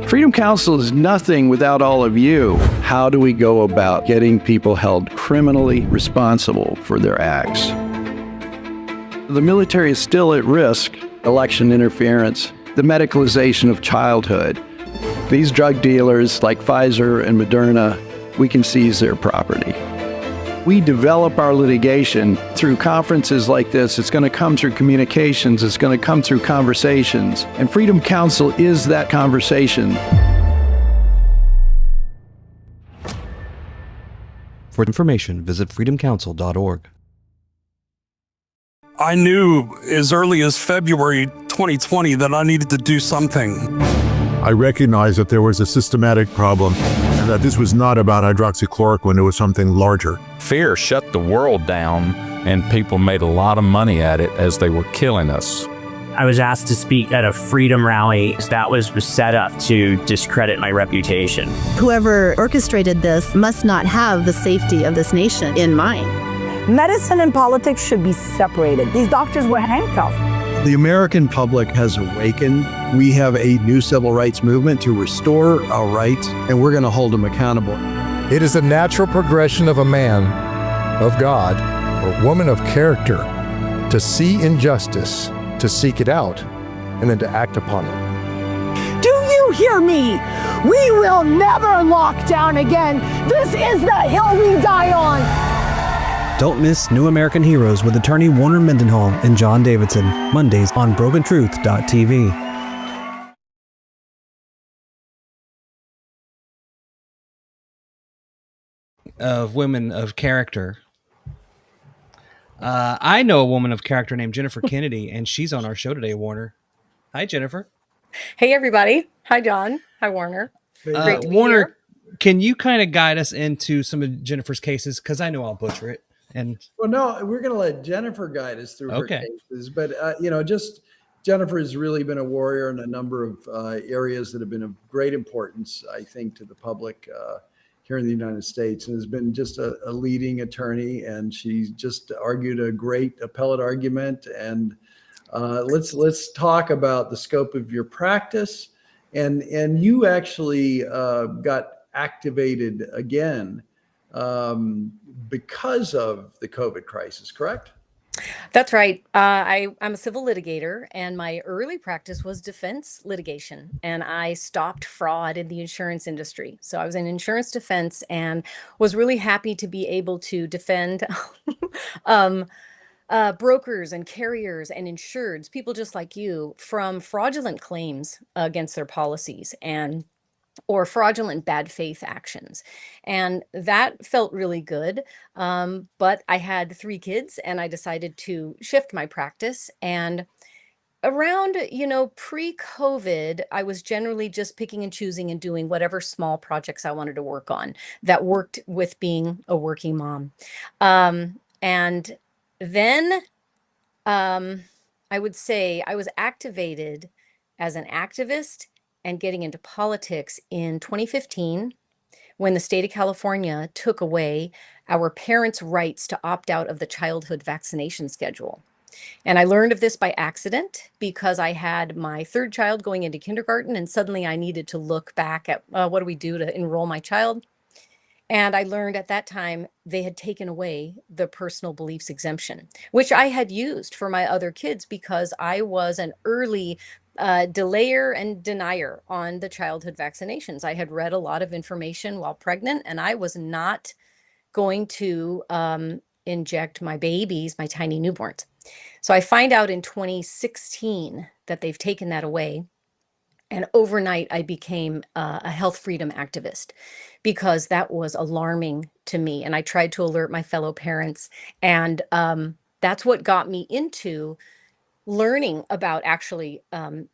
Freedom Council is nothing without all of you. How do we go about getting people held criminally responsible for their acts? The military is still at risk. Election interference, the medicalization of childhood. These drug dealers like Pfizer and Moderna, we can seize their property. We develop our litigation through conferences like this. It's going to come through communications. It's going to come through conversations. And Freedom Council is that conversation. For information, visit freedomcouncil.org. I knew as early as February 2020 that I needed to do something. I recognized that there was a systematic problem and that this was not about hydroxychloroquine, it was something larger. Fear shut the world down, and people made a lot of money at it as they were killing us. I was asked to speak at a freedom rally that was set up to discredit my reputation. Whoever orchestrated this must not have the safety of this nation in mind. Medicine and politics should be separated. These doctors were handcuffed. The American public has awakened. We have a new civil rights movement to restore our rights, and we're going to hold them accountable. It is a natural progression of a man of God or woman of character to see injustice, to seek it out, and then to act upon it. Do you hear me? We will never lock down again. This is the hill we die on. Don't miss New American Heroes with attorney Warner Mendenhall and John Davidson, Mondays on brokentruth.tv. Of women of character. I know a woman of character named Jennifer Kennedy, and she's on our show today, Warner. Hi, Jennifer. Hey, everybody. Hi, John. Hi, Warner. Great to be Warner, here. can you kind of guide us into some of Jennifer's cases? Because I know I'll butcher it. Well, no, we're going to let Jennifer guide us through her cases. But, Jennifer has really been a warrior in a number of areas that have been of great importance, I think, to the public here in the United States, and has been just a leading attorney. And she just argued a great appellate argument. And let's talk about the scope of your practice. And you actually got activated again because of the COVID crisis, correct? That's right. I'm a civil litigator, and my early practice was defense litigation, and I stopped fraud in the insurance industry. So I was in insurance defense and was really happy to be able to defend brokers and carriers and insureds, people just like you, from fraudulent claims against their policies or fraudulent bad faith actions. And that felt really good. But I had 3 kids and I decided to shift my practice. And around, pre-COVID, I was generally just picking and choosing and doing whatever small projects I wanted to work on that worked with being a working mom. And then I would say I was activated as an activist and getting into politics in 2015, when the state of California took away our parents' rights to opt out of the childhood vaccination schedule. And I learned of this by accident because I had my 3rd child going into kindergarten, and suddenly I needed to look back at what do we do to enroll my child? And I learned at that time they had taken away the personal beliefs exemption, which I had used for my other kids because I was an early delayer and denier on the childhood vaccinations. I had read a lot of information while pregnant, and I was not going to inject my babies, my tiny newborns. So I find out in 2016 that they've taken that away. And overnight, I became a health freedom activist because that was alarming to me. And I tried to alert my fellow parents. And that's what got me into learning about actually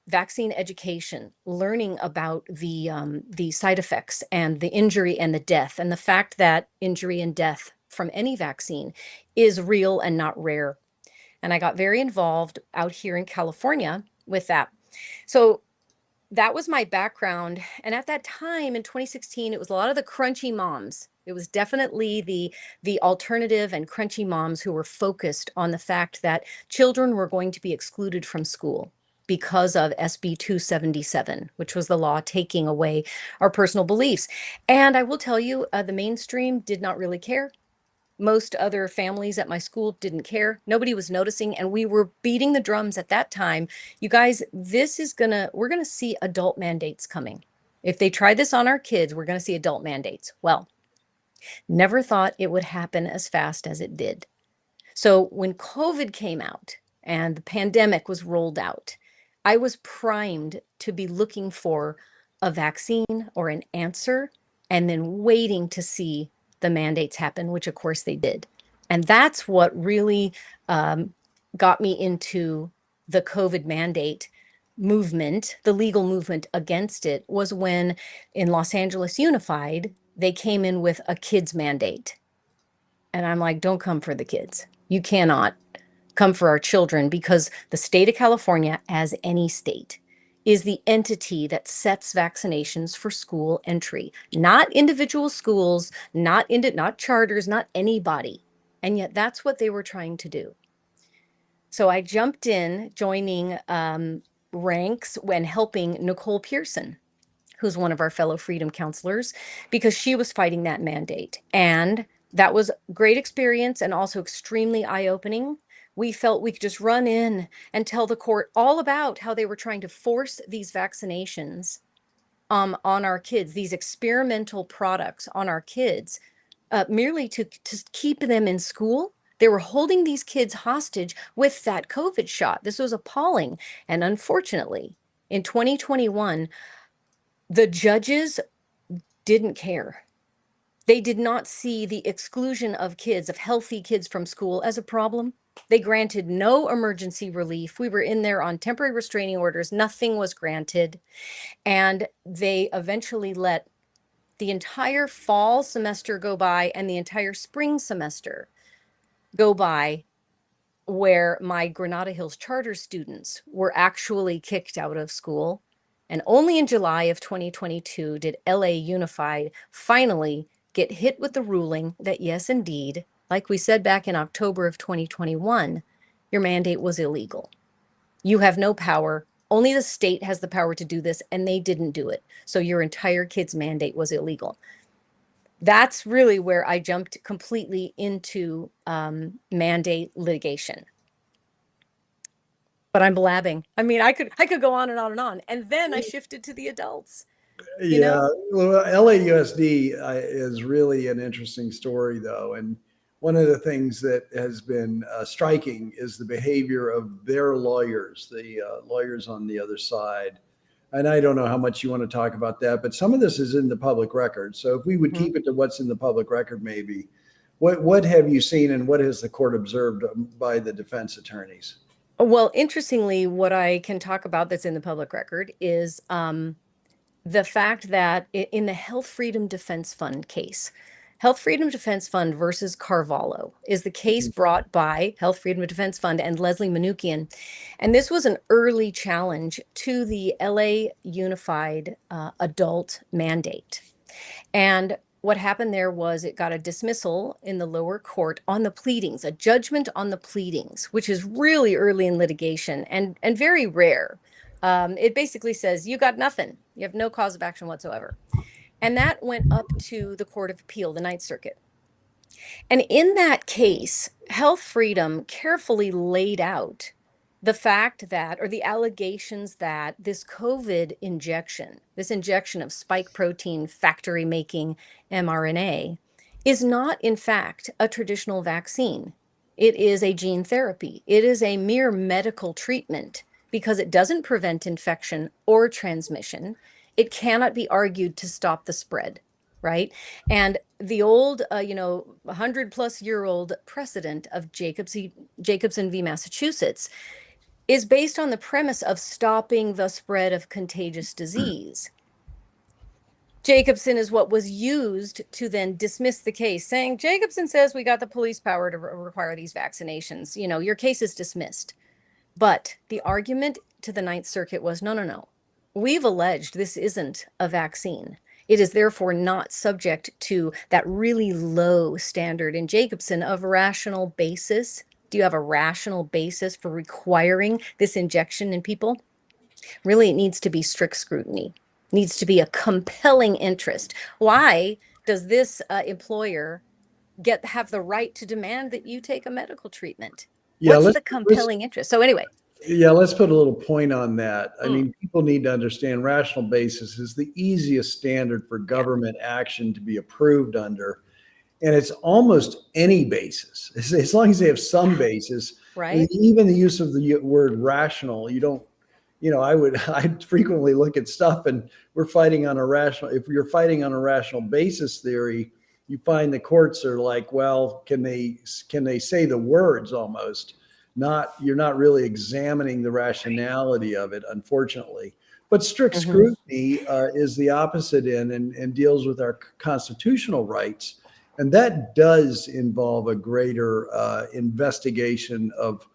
vaccine education, learning about the side effects and the injury and the death, and the fact that injury and death from any vaccine is real and not rare. And I got very involved out here in California with that. So that was my background. And at that time in 2016, it was a lot of the crunchy moms. It was definitely the alternative and crunchy moms who were focused on the fact that children were going to be excluded from school because of SB 277, which was the law taking away our personal beliefs. And I will tell you, the mainstream did not really care. Most other families at my school didn't care. Nobody was noticing. And we were beating the drums at that time. You guys, we're going to see adult mandates coming. If they try this on our kids, we're going to see adult mandates. Well, never thought it would happen as fast as it did. So when COVID came out and the pandemic was rolled out, I was primed to be looking for a vaccine or an answer and then waiting to see the mandates happen, which of course they did. And that's what really got me into the COVID mandate movement, the legal movement against it, was when in Los Angeles Unified, they came in with a kids mandate. And I'm like, don't come for the kids. You cannot come for our children, because the state of California, as any state, is the entity that sets vaccinations for school entry, not individual schools, not charters, not anybody. And yet that's what they were trying to do. So I jumped in, joining ranks when helping Nicole Pearson, who's one of our fellow freedom counselors, because she was fighting that mandate. And that was great experience and also extremely eye-opening. We felt we could just run in and tell the court all about how they were trying to force these vaccinations on our kids, these experimental products on our kids, merely to keep them in school. They were holding these kids hostage with that COVID shot. This was appalling. And unfortunately, in 2021, the judges didn't care. They did not see the exclusion of kids, of healthy kids from school, as a problem. They granted no emergency relief. We were in there on temporary restraining orders. Nothing was granted. And they eventually let the entire fall semester go by and the entire spring semester go by, where my Granada Hills charter students were actually kicked out of school. And only in July of 2022 did LA Unified finally get hit with the ruling that, yes, indeed, like we said back in October of 2021, your mandate was illegal. You have no power. Only the state has the power to do this, and they didn't do it. So your entire kids' mandate was illegal. That's really where I jumped completely into mandate litigation. But I'm blabbing. I mean, I could go on and on and on. And then I shifted to the adults. Yeah, well, LAUSD is really an interesting story, though. And one of the things that has been striking is the behavior of their lawyers, the lawyers on the other side. And I don't know how much you want to talk about that, but some of this is in the public record. So if we would keep it to what's in the public record, maybe, what have you seen and what has the court observed by the defense attorneys? Well, interestingly, what I can talk about that's in the public record is the fact that in the Health Freedom Defense Fund case, Health Freedom Defense Fund versus Carvalho is the case brought by Health Freedom Defense Fund and Leslie Manukian. And this was an early challenge to the LA Unified adult mandate. And what happened there was it got a dismissal in the lower court on the pleadings, a judgment on the pleadings, which is really early in litigation and very rare. It basically says, you got nothing. You have no cause of action whatsoever. And that went up to the Court of Appeal, the Ninth Circuit. And in that case, Health Freedom carefully laid out the fact that, or the allegations that this COVID injection, this injection of spike protein factory making mRNA, is not in fact a traditional vaccine. It is a gene therapy. It is a mere medical treatment because it doesn't prevent infection or transmission. It cannot be argued to stop the spread, right? And the old, 100-plus-year-old precedent of Jacobson v. Massachusetts is based on the premise of stopping the spread of contagious disease. Jacobson is what was used to then dismiss the case, saying, Jacobson says we got the police power to require these vaccinations. Your case is dismissed. But the argument to the Ninth Circuit was, no. We've alleged this isn't a vaccine. It is therefore not subject to that really low standard in Jacobson of rational basis. Do you have a rational basis for requiring this injection in people? Really, it needs to be strict scrutiny, needs to be a compelling interest. Why does this employer have the right to demand that you take a medical treatment? Yeah, What's let's the compelling interest? So anyway, let's put a little point on that. I mean, people need to understand rational basis is the easiest standard for government action to be approved under. And it's almost any basis, as long as they have some basis. I mean, right? even the use of the word rational, you don't, I frequently look at stuff and we're fighting on a rational, if you're fighting on a rational basis theory, you find the courts are like, well, can they say the words almost? You're not really examining the rationality of it, unfortunately. But strict scrutiny is the opposite end and deals with our constitutional rights. And that does involve a greater investigation of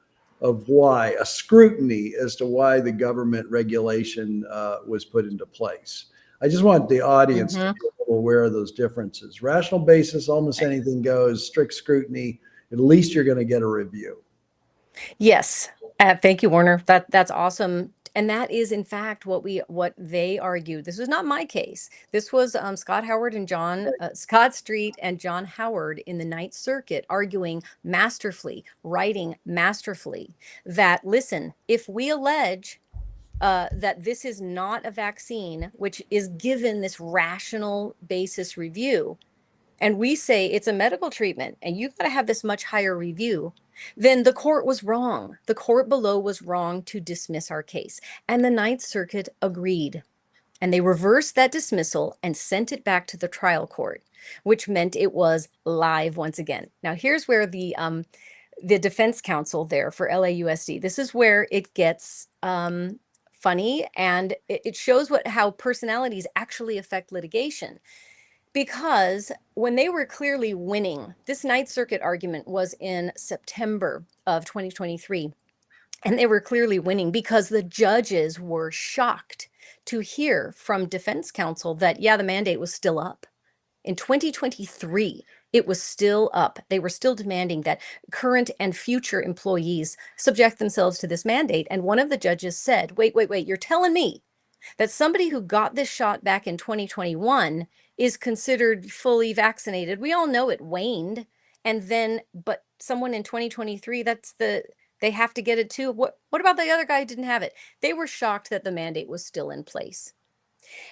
why, a scrutiny as to why the government regulation was put into place. I just want the audience to be a little aware of those differences. Rational basis, almost anything goes. Strict scrutiny, at least you're going to get a review. Yes. Thank you, Warner. That's awesome. And that is, in fact, what they argued. This was not my case. This was Scott Street and John Howard in the Ninth Circuit arguing masterfully, writing masterfully that, listen, if we allege that this is not a vaccine, which is given this rational basis review, and we say it's a medical treatment and you've got to have this much higher review, then the court was wrong. The court below was wrong to dismiss our case. And the Ninth Circuit agreed. And they reversed that dismissal and sent it back to the trial court, which meant it was live once again. Now, here's where the defense counsel there for LAUSD, this is where it gets funny, and it shows how personalities actually affect litigation. Because when they were clearly winning, this Ninth Circuit argument was in September of 2023, and they were clearly winning because the judges were shocked to hear from defense counsel that, yeah, the mandate was still up. In 2023, it was still up. They were still demanding that current and future employees subject themselves to this mandate. And one of the judges said, wait, you're telling me that somebody who got this shot back in 2021 is considered fully vaccinated? We all know it waned. But someone in 2023, they have to get it too. What about the other guy who didn't have it? They were shocked that the mandate was still in place,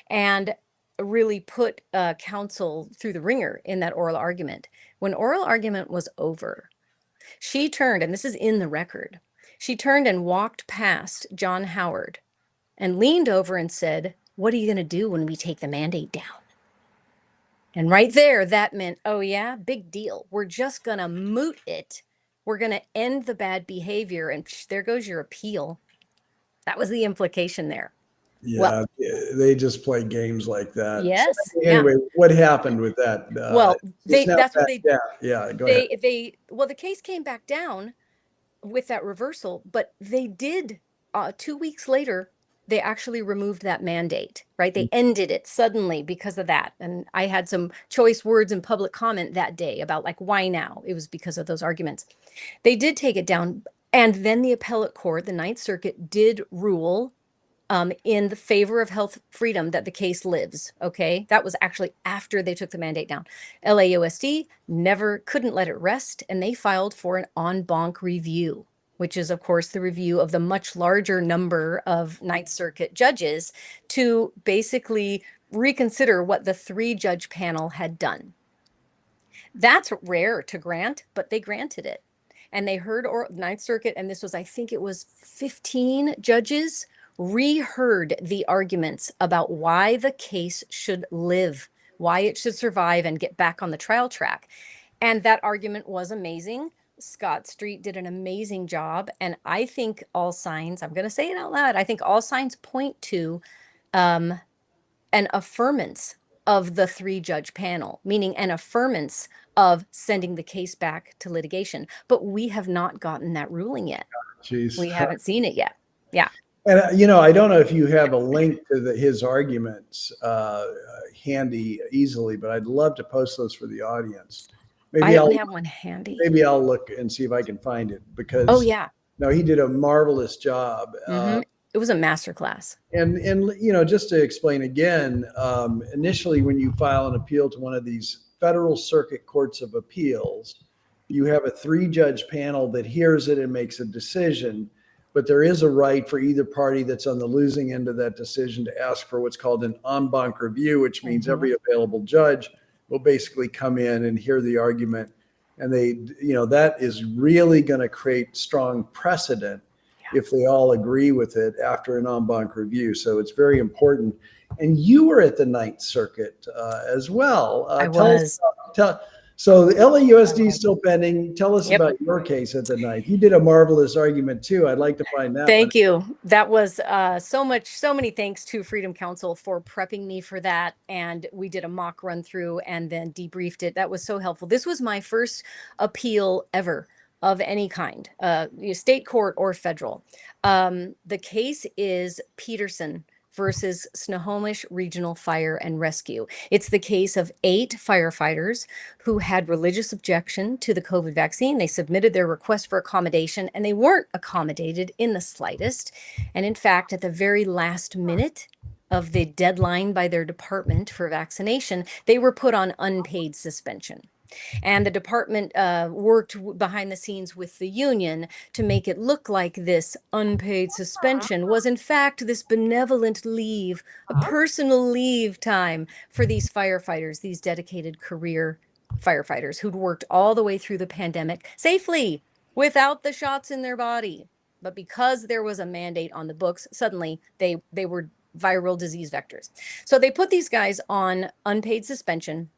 and really put counsel through the ringer in that oral argument. When oral argument was over, she turned, and this is in the record, she turned and walked past John Howard and leaned over and said, "What are you going to do when we take the mandate down?" And right there, that meant, oh yeah, big deal. We're just going to moot it. We're going to end the bad behavior. And there goes your appeal. That was the implication there. Yeah, well, they just play games like that. Yes. So anyway, what happened with that? Well, that's what they did. Yeah, go ahead. The case came back down with that reversal, but they did 2 weeks later, they actually removed that mandate, right? They ended it suddenly because of that. And I had some choice words in public comment that day about like, why now? It was because of those arguments. They did take it down. And then the appellate court, the Ninth Circuit, did rule in the favor of health freedom that the case lives. Okay. That was actually after they took the mandate down. LAUSD couldn't let it rest. And they filed for an en banc review, which is, of course, the review of the much larger number of Ninth Circuit judges to basically reconsider what the 3-judge panel had done. That's rare to grant, but they granted it. And they heard Ninth Circuit, and this was, I think it was 15 judges, reheard the arguments about why the case should live, why it should survive and get back on the trial track. And that argument was amazing. Scott Street did an amazing job. And I think all signs, I'm going to say it out loud, I think all signs point to an affirmance of the 3-judge panel, meaning an affirmance of sending the case back to litigation. But we have not gotten that ruling yet. Jeez. We haven't seen it yet. Yeah. And, I don't know if you have a link to his arguments handy easily, but I'd love to post those for the audience. I don't have one handy. Maybe I'll look and see if I can find it because. Oh, yeah. No, he did a marvelous job. It was a masterclass. And just to explain again, initially when you file an appeal to one of these federal circuit courts of appeals, you have a 3-judge panel that hears it and makes a decision. But there is a right for either party that's on the losing end of that decision to ask for what's called an en banc review, which means every available judge will basically come in and hear the argument. And that is really going to create strong precedent if they all agree with it after an en banc review. So it's very important. And you were at the Ninth Circuit as well. I was. So the LAUSD is still pending. Tell us about your case at the Ninth. You did a marvelous argument too. I'd like to find that. Thank you. That was so many thanks to Freedom Counsel for prepping me for that. And we did a mock run through and then debriefed it. That was so helpful. This was my first appeal ever of any kind, state court or federal. The case is Peterson versus Snohomish Regional Fire and Rescue. It's the case of 8 firefighters who had religious objection to the COVID vaccine. They submitted their request for accommodation and they weren't accommodated in the slightest. And in fact, at the very last minute of the deadline by their department for vaccination, they were put on unpaid suspension. And the department worked behind the scenes with the union to make it look like this unpaid suspension was in fact this benevolent leave, a personal leave time for these firefighters, these dedicated career firefighters who'd worked all the way through the pandemic safely without the shots in their body. But because there was a mandate on the books, suddenly they were viral disease vectors. So they put these guys on unpaid suspension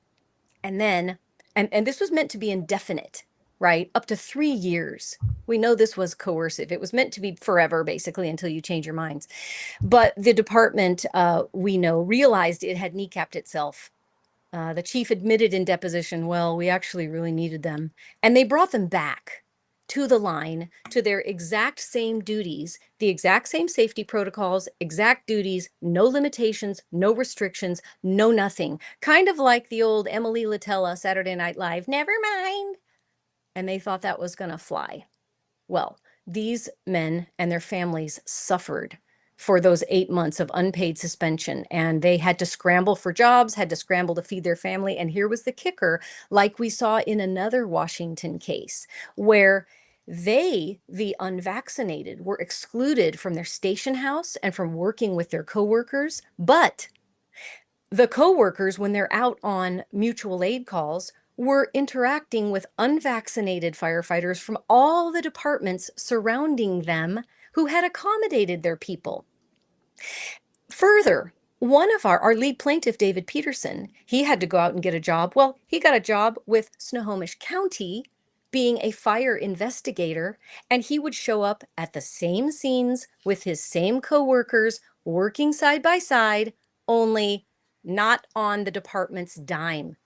and then And this was meant to be indefinite, right? Up to 3 years. We know this was coercive. It was meant to be forever, basically, until you change your minds. But the department, we know, realized it had kneecapped itself. The chief admitted in deposition, well, we actually really needed them. And they brought them back to the line, to their exact same duties, the exact same safety protocols, exact duties, no limitations, no restrictions, no nothing. Kind of like the old Emily Latella Saturday Night Live, never mind. And they thought that was going to fly. Well, these men and their families suffered for those 8 months of unpaid suspension, and they had to scramble for jobs, had to scramble to feed their family. And here was the kicker, like we saw in another Washington case, where they, the unvaccinated, were excluded from their station house and from working with their coworkers. But the coworkers, when they're out on mutual aid calls, were interacting with unvaccinated firefighters from all the departments surrounding them who had accommodated their people. Further, one of our lead plaintiff, David Peterson, he had to go out and get a job. Well, he got a job with Snohomish County, being a fire investigator, and he would show up at the same scenes with his same coworkers, working side by side, only not on the department's dime.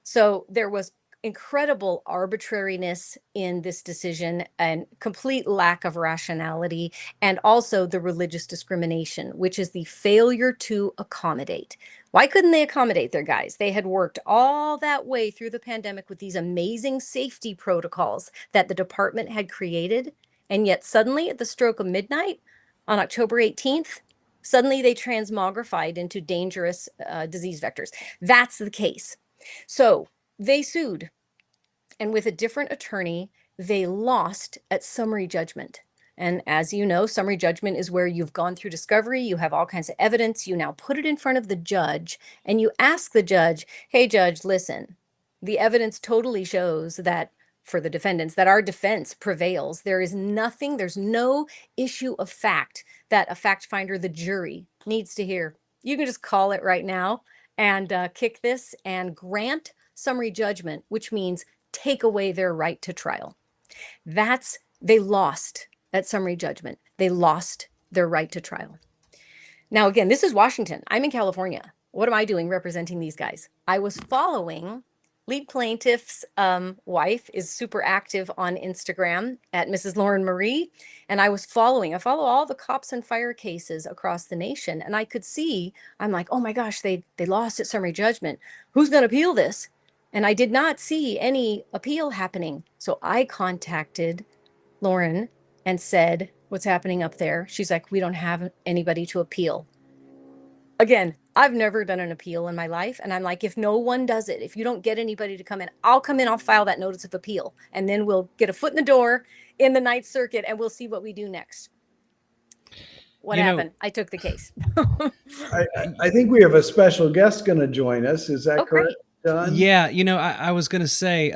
So there was incredible arbitrariness in this decision and complete lack of rationality, and also the religious discrimination, which is the failure to accommodate. Why couldn't they accommodate their guys? They had worked all that way through the pandemic with these amazing safety protocols that the department had created, and yet suddenly at the stroke of midnight on October 18th, suddenly they transmogrified into dangerous disease vectors. That's the case. So they sued, and with a different attorney, they lost at summary judgment. And as you know, summary judgment is where you've gone through discovery, you have all kinds of evidence, you now put it in front of the judge, and you ask the judge, hey, judge, listen, the evidence totally shows that for the defendants, that our defense prevails. There is nothing, there's no issue of fact that a fact finder, the jury, needs to hear. You can just call it right now and kick this and grant summary judgment, which means take away their right to trial. They lost at summary judgment. They lost their right to trial. Now, again, this is Washington. I'm in California. What am I doing representing these guys? I was following lead plaintiff's wife is super active on Instagram at Mrs. Lauren Marie. And I follow all the cops and fire cases across the nation. And I could see, I'm like, oh my gosh, they lost at summary judgment. Who's going to appeal this? And I did not see any appeal happening. So I contacted Lauren and said, what's happening up there. She's like, we don't have anybody to appeal. Again, I've never done an appeal in my life. And I'm like, if no one does it, if you don't get anybody to come in, I'll come in, I'll file that notice of appeal. And then we'll get a foot in the door in the Ninth Circuit and we'll see what we do next. What happened? I took the case. I think we have a special guest going to join us. Is that correct, John? Yeah. I was going to say,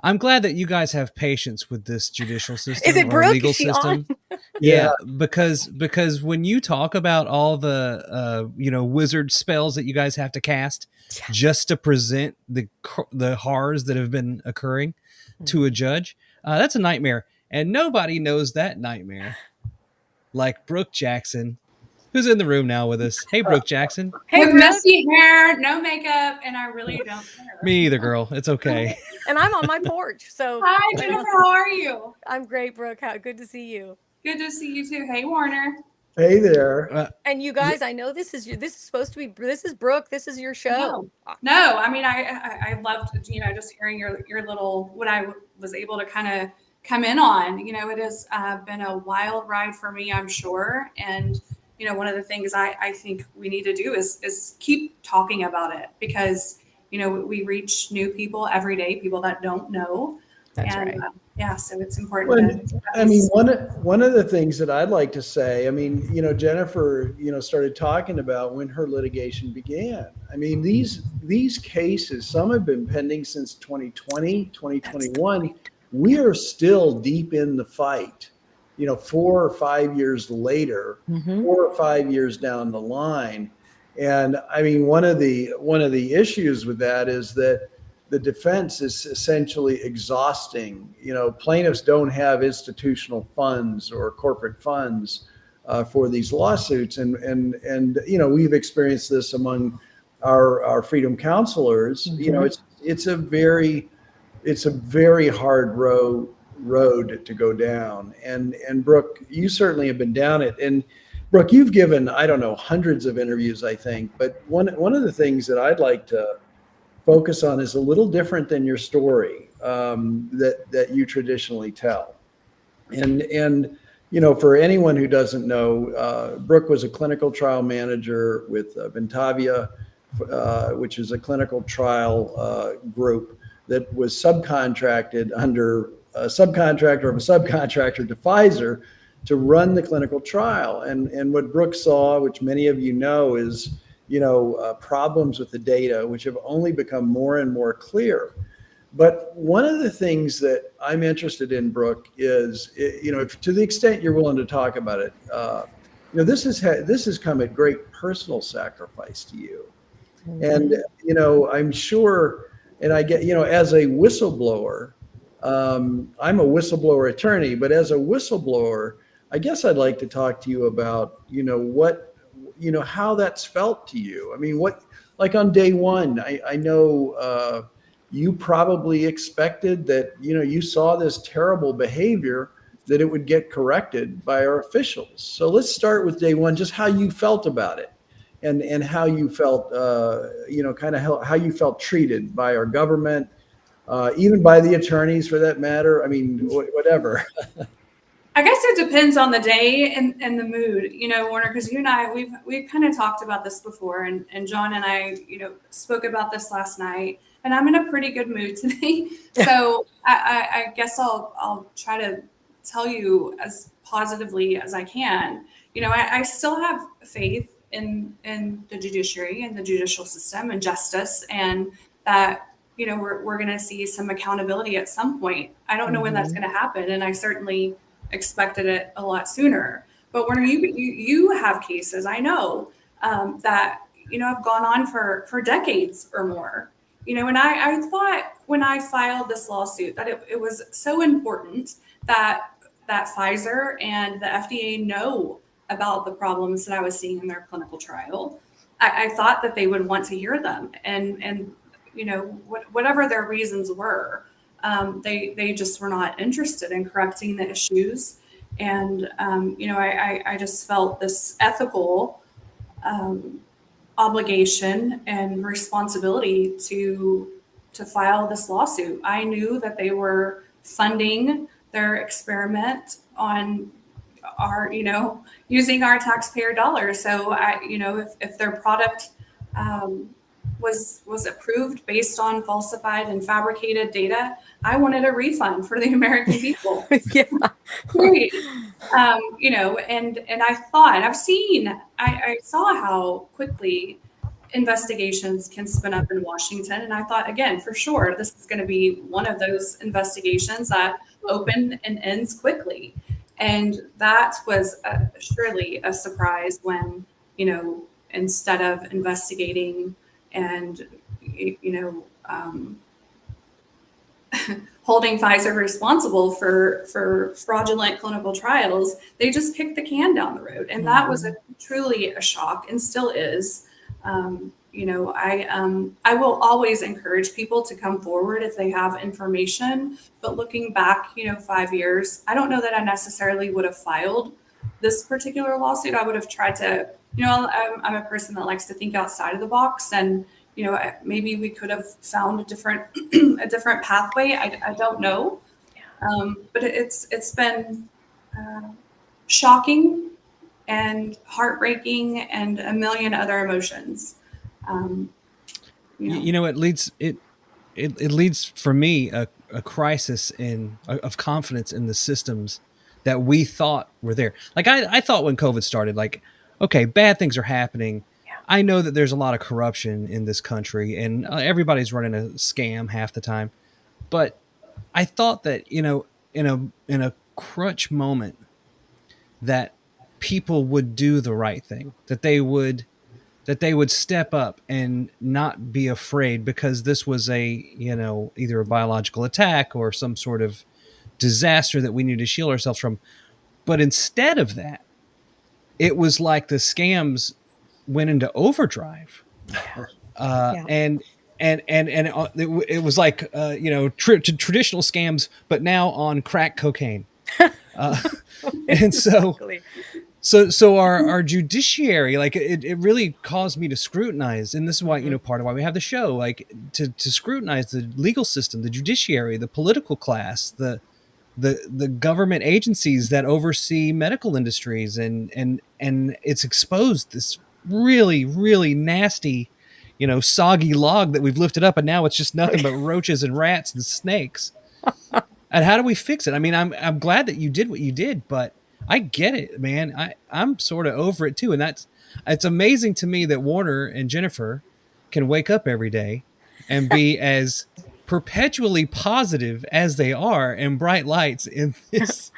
I'm glad that you guys have patience with this judicial system. Is it or Brook? legal Is she system. on? Yeah, because when you talk about all the wizard spells that you guys have to cast just to present the horrors that have been occurring to a judge, that's a nightmare, and nobody knows that nightmare like Brook Jackson, who's in the room now with us. Hey, Brook Jackson. Hey, with Brook. messy hair, no makeup, and I really don't care. Me either, girl. It's okay. And I'm on my porch. So hi, Jennifer. How are you? I'm great, Brooke. Good to see you. Good to see you too. Hey, Warner. Hey there. And you guys, I know this is supposed to be. This is Brooke. This is your show. No, I mean, I loved just hearing your little what I was able to kind of come in on. It has been a wild ride for me, I'm sure, and one of the things I think we need to do is keep talking about it because we reach new people every day, people that don't know. That's right. So it's important. One of the things that I'd like to say, Jennifer, started talking about when her litigation began. These cases, some have been pending since 2020, 2021. We are still deep in the fight. 4 or 5 years later, 4 or 5 years down the line. And one of the issues with that is that the defense is essentially exhausting. Plaintiffs don't have institutional funds or corporate funds for these lawsuits. And we've experienced this among our freedom counselors. It's a very hard road to go down. And Brooke, you certainly have been down it. And Brooke, you've given, I don't know, hundreds of interviews, I think. But one of the things that I'd like to focus on is a little different than your story that you traditionally tell. And for anyone who doesn't know, Brooke was a clinical trial manager with Ventavia, which is a clinical trial group that was subcontracted under a subcontractor of a subcontractor to Pfizer to run the clinical trial. And what Brooke saw, which many of you know, is problems with the data, which have only become more and more clear. But one of the things that I'm interested in, Brooke, is if, to the extent you're willing to talk about it, this has come at great personal sacrifice to you. And I'm sure, and I get as a whistleblower, I'm a whistleblower attorney, but as a whistleblower, I guess I'd like to talk to you about how that's felt to you. What, like on day one, I know you probably expected that, you saw this terrible behavior, that it would get corrected by our officials. So let's start with day one, just how you felt about it and how you felt, how you felt treated by our government, even by the attorneys for that matter. Whatever. I guess it depends on the day and the mood, Warner, because you and I, we've kind of talked about this before, and John and I, spoke about this last night, and I'm in a pretty good mood today. So I guess I'll try to tell you as positively as I can. I still have faith in the judiciary and the judicial system and justice, and that, we're going to see some accountability at some point. I don't know when that's going to happen, and I certainly expected it a lot sooner. But when you have cases, I know that have gone on for decades or more. And I thought when I filed this lawsuit that it was so important that Pfizer and the FDA know about the problems that I was seeing in their clinical trial. I thought that they would want to hear them, and whatever their reasons were. They just were not interested in correcting the issues. And, I just felt this ethical obligation and responsibility to file this lawsuit. I knew that they were funding their experiment on our, using our taxpayer dollars. So if their product was approved based on falsified and fabricated data, I wanted a refund for the American people. Yeah. Great. And I saw how quickly investigations can spin up in Washington. And I thought, again, for sure, this is going to be one of those investigations that open and ends quickly. And that was surely a surprise when, instead of investigating and, holding Pfizer responsible for fraudulent clinical trials, they just kicked the can down the road. And that was truly a shock, and still is. I will always encourage people to come forward if they have information, but looking back, 5 years, I don't know that I necessarily would have filed this particular lawsuit. I would have tried to, I'm a person that likes to think outside of the box, and maybe we could have found a different pathway. I don't know, but it's been shocking and heartbreaking and a million other emotions. It leads for me a crisis of confidence in the systems that we thought were there. Like I thought when COVID started, like, okay, bad things are happening. Yeah. I know that there's a lot of corruption in this country, and everybody's running a scam half the time. But I thought that in a crunch moment, that people would do the right thing, that they would step up and not be afraid, because this was either a biological attack or some sort of disaster that we need to shield ourselves from. But instead of that, it was like the scams went into overdrive. And it was like, traditional scams, but now on crack cocaine. And so, So our judiciary, like it really caused me to scrutinize, and this is why, part of why we have the show, like to scrutinize the legal system, the judiciary, the political class, the government agencies that oversee medical industries, and it's exposed this really, really nasty, soggy log that we've lifted up, and now it's just nothing but roaches and rats and snakes. And how do we fix it? I mean, I'm glad that you did what you did, but I get it, man. I'm sort of over it too. And it's amazing to me that Warner and Jennifer can wake up every day and be as perpetually positive as they are, and bright lights in this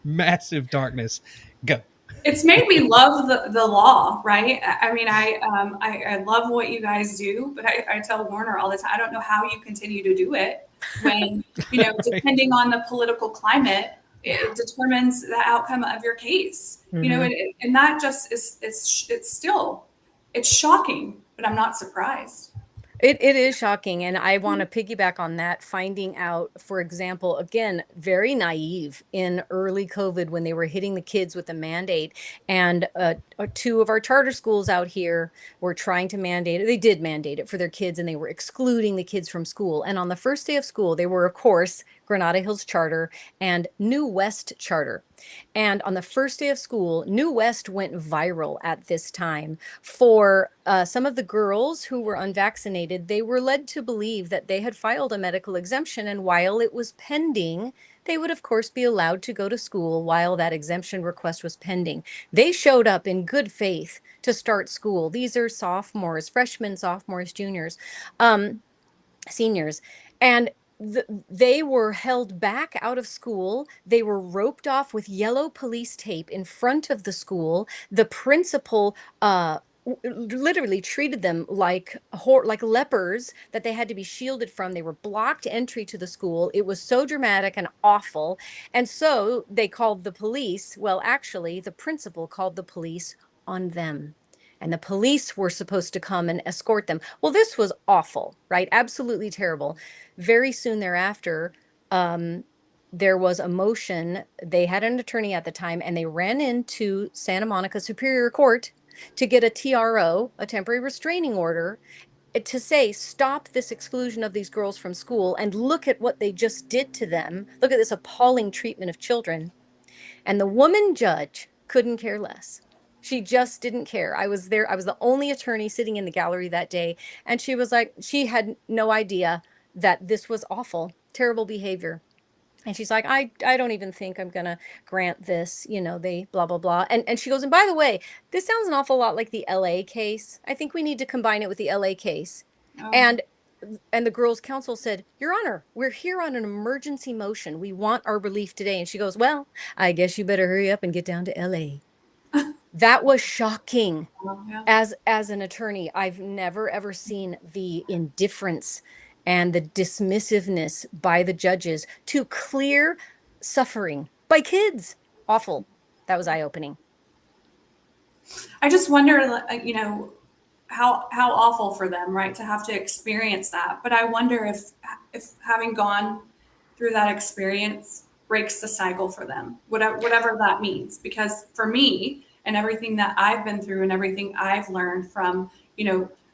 massive darkness. Go. It's made me love the law, right? I mean, I love what you guys do, but I tell Warner all the time, I don't know how you continue to do it when, right. Depending on the political climate, it determines the outcome of your case, and that just it's shocking, but I'm not surprised. It is shocking. And I want to piggyback on that, finding out, for example, again, very naive in early COVID when they were hitting the kids with the mandate. And 2 of our charter schools out here were trying to mandate it. They did mandate it for their kids, and they were excluding the kids from school. And on the first day of school, they were, of course, Granada Hills Charter and New West Charter. And on the first day of school, New West went viral at this time for some of the girls who were unvaccinated. They were led to believe that they had filed a medical exemption, and while it was pending, they would, of course, be allowed to go to school while that exemption request was pending. They showed up in good faith to start school. These are freshmen, sophomores, juniors, seniors. And they were held back out of school. They were roped off with yellow police tape in front of the school. The principal literally treated them like lepers that they had to be shielded from. They were blocked entry to the school. It was so dramatic and awful. And so they called the police. Well, actually, the principal called the police on them. And the police were supposed to come and escort them. Well, this was awful, right? Absolutely terrible. Very soon thereafter, there was a motion. They had an attorney at the time, and they ran into Santa Monica Superior Court to get a TRO, a temporary restraining order, to say, stop this exclusion of these girls from school and look at what they just did to them. Look at this appalling treatment of children. And the woman judge couldn't care less. She just didn't care. I was there. I was the only attorney sitting in the gallery that day. And she was like, she had no idea that this was awful, terrible behavior. And she's like, I don't even think I'm going to grant this, they blah, blah, blah. And she goes, and by the way, this sounds an awful lot like the LA case. I think we need to combine it with the LA case. Oh. And the girls' counsel said, Your Honor, we're here on an emergency motion. We want our relief today. And she goes, well, I guess you better hurry up and get down to LA. That was shocking. As an attorney, I've never, ever seen the indifference and the dismissiveness by the judges to clear suffering by kids. Awful. That was eye-opening. I just wonder, how awful for them, right, to have to experience that. But I wonder if having gone through that experience breaks the cycle for them, whatever that means. Because for me and everything that I've been through and everything I've learned from,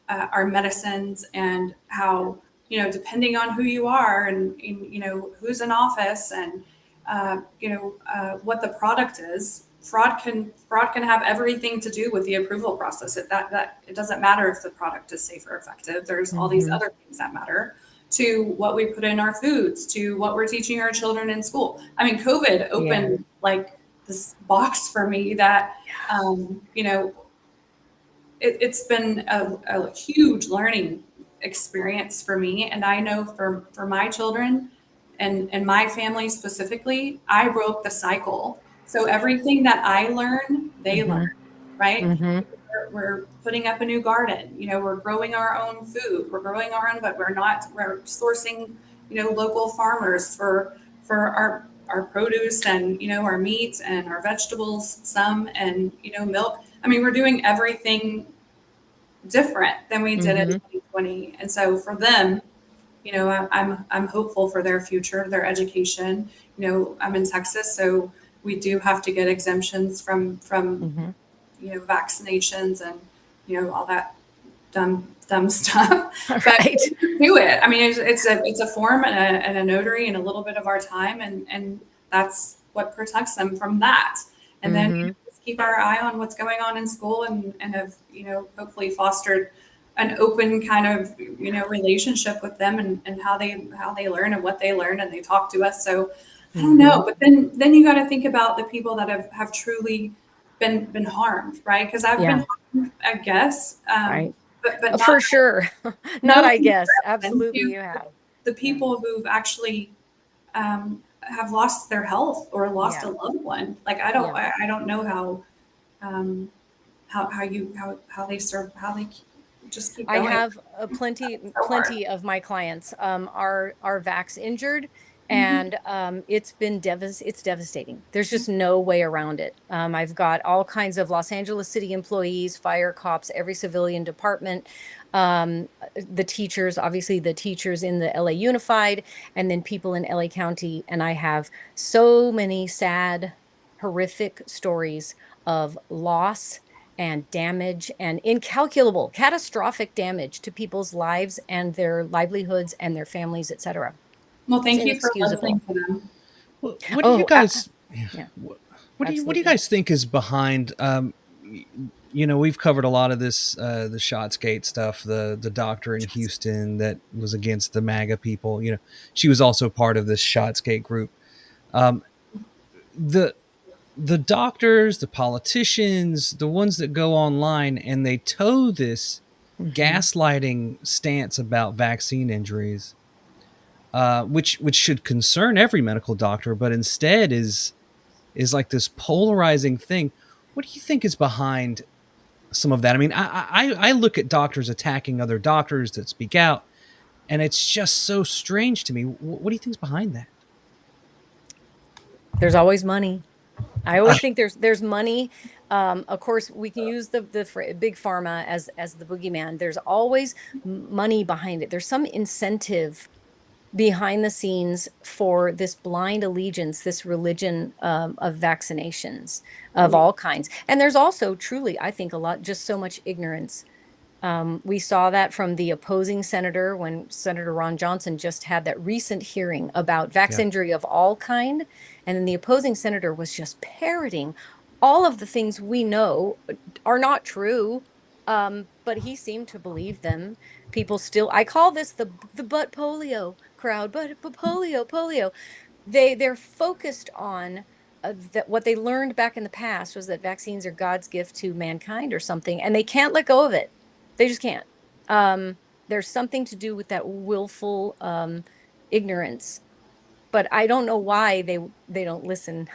our medicines and how, depending on who you are and who's in office and, what the product is, fraud can have everything to do with the approval process. It doesn't matter if the product is safe or effective. There's all these other things that matter, to what we put in our foods, to what we're teaching our children in school. I mean, COVID opened like this box for me that, it's been a huge learning experience for me. And I know for my children and my family specifically, I broke the cycle. So everything that I learn, they learn, right? We're putting up a new garden, we're growing our own food, we're growing our own, but we're sourcing, local farmers for our produce and, our meats and our vegetables, some, and, milk. I mean, we're doing everything different than we did in 2020. And so for them, I'm hopeful for their future, their education. I'm in Texas, so we do have to get exemptions from vaccinations and all that dumb stuff. Right. But do it. I mean, it's a form and a notary and a little bit of our time, and that's what protects them from that. And then just keep our eye on what's going on in school, and have hopefully fostered an open kind of relationship with them and how they learn and what they learn, and they talk to us. So I don't know, but then you got to think about the people that have truly been harmed, right? Because I've been harmed, I guess, right. But not, for sure, not I guess, absolutely you have. The people who've actually have lost their health or lost a loved one. Like I don't know how they serve, how they just keep going. I have plenty of my clients are vax injured. And it's devastating. There's just no way around it. I've got all kinds of Los Angeles City employees, fire, cops, every civilian department, the teachers, obviously the teachers in the LA Unified, and then people in LA County. And I have so many sad, horrific stories of loss and damage and incalculable, catastrophic damage to people's lives and their livelihoods and their families, et cetera. Well, thank you for listening to them. What do you guys? What do you guys think is behind? We've covered a lot of this, the Shotsgate stuff. The doctor in Houston that was against the MAGA people. She was also part of this Shotsgate group. The doctors, the politicians, the ones that go online and they toe this gaslighting stance about vaccine injuries. Which should concern every medical doctor, but instead is like this polarizing thing. What do you think is behind some of that? I mean, I look at doctors attacking other doctors that speak out, and it's just so strange to me. What do you think is behind that? There's always money. I always think there's money. Of course, we can use the big pharma as the boogeyman. There's always money behind it. There's some incentive behind the scenes for this blind allegiance, this religion of vaccinations of all kinds. And there's also truly, I think, so much ignorance We saw that from the opposing senator when Senator Ron Johnson just had that recent hearing about vax injury of all kind. And then the opposing senator was just parroting all of the things we know are not true. But he seemed to believe them. People still, I call this the butt polio crowd, but polio. They're focused on that what they learned back in the past was that vaccines are God's gift to mankind or something, and they can't let go of it. They just can't. There's something to do with that willful ignorance, but I don't know why they don't listen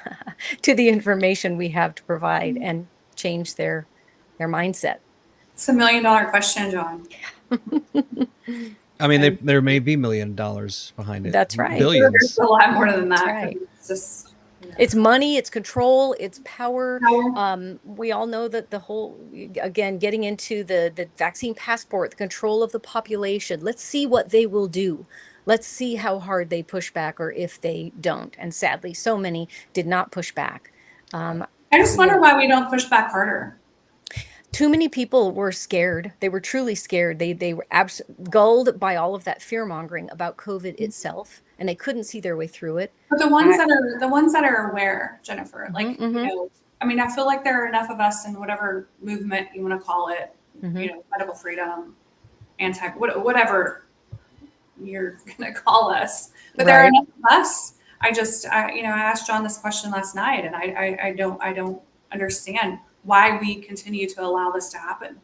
to the information we have to provide and change their mindset. It's $1 million question, John. I mean, there may be $1 million behind it. That's right. Billions. There's a lot more than that. Right. It's just, it's money, it's control, it's power. We all know that the whole, again, getting into the vaccine passport, the control of the population. Let's see what they will do. Let's see how hard they push back or if they don't. And sadly, so many did not push back. I just wonder why we don't push back harder. Too many people were scared. They were truly scared. They were gulled by all of that fear mongering about COVID itself, and they couldn't see their way through it. But the ones that are aware, Jennifer, like you know, I mean, I feel like there are enough of us in whatever movement you want to call it, you know, medical freedom, whatever you're gonna call us. But there are enough of us. I asked John this question last night, and I don't understand why we continue to allow this to happen.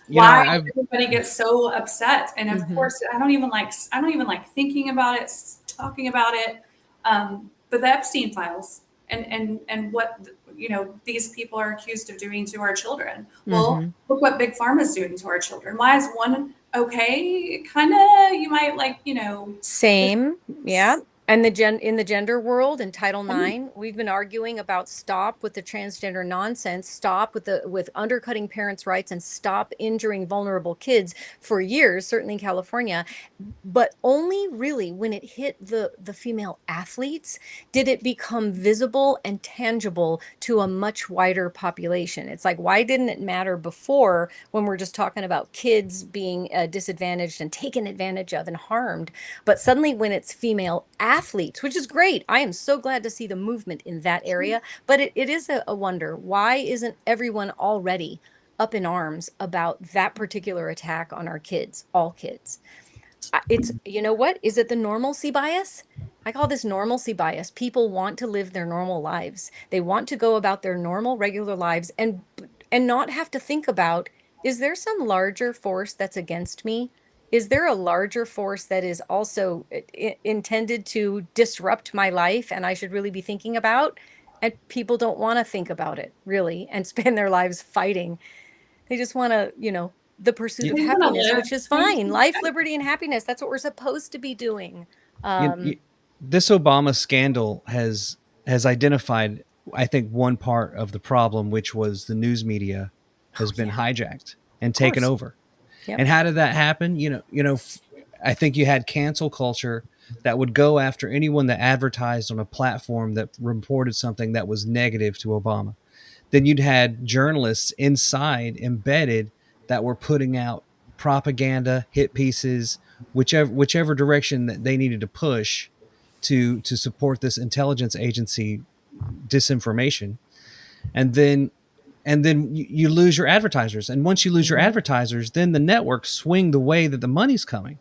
Why everybody gets so upset. And of course, I don't even like thinking about it, talking about it. But the Epstein files and what, you know, these people are accused of doing to our children. Well, look what Big Pharma is doing to our children. Why is one okay? Kind of, you might like, you know. Same. Yeah. And in the gender world, in Title IX, we've been arguing about stop with the transgender nonsense, stop with undercutting parents' rights, and stop injuring vulnerable kids for years, certainly in California. But only really when it hit the female athletes did it become visible and tangible to a much wider population. It's like, why didn't it matter before when we're just talking about kids being disadvantaged and taken advantage of and harmed? But suddenly when it's female athletes, which is great. I am so glad to see the movement in that area, but it is a wonder. Why isn't everyone already up in arms about that particular attack on our kids, all kids? It's, you know what? Is it the normalcy bias? I call this normalcy bias. People want to live their normal lives. They want to go about their normal, regular lives and not have to think about, is there some larger force that's against me? Is there a larger force that is also intended to disrupt my life and I should really be thinking about? And people don't want to think about it, really, and spend their lives fighting. They just want to, you know, the pursuit of happiness, which is fine. Life, liberty, and happiness. That's what we're supposed to be doing. This Obama scandal has identified, I think, one part of the problem, which was the news media has been hijacked and taken over. Yep. And how did that happen? You know, I think you had cancel culture that would go after anyone that advertised on a platform that reported something that was negative to Obama. Then you'd had journalists inside embedded that were putting out propaganda, hit pieces, whichever direction that they needed to push to support this intelligence agency disinformation. And then you lose your advertisers. And once you lose your advertisers, then the networks swing the way that the money's coming.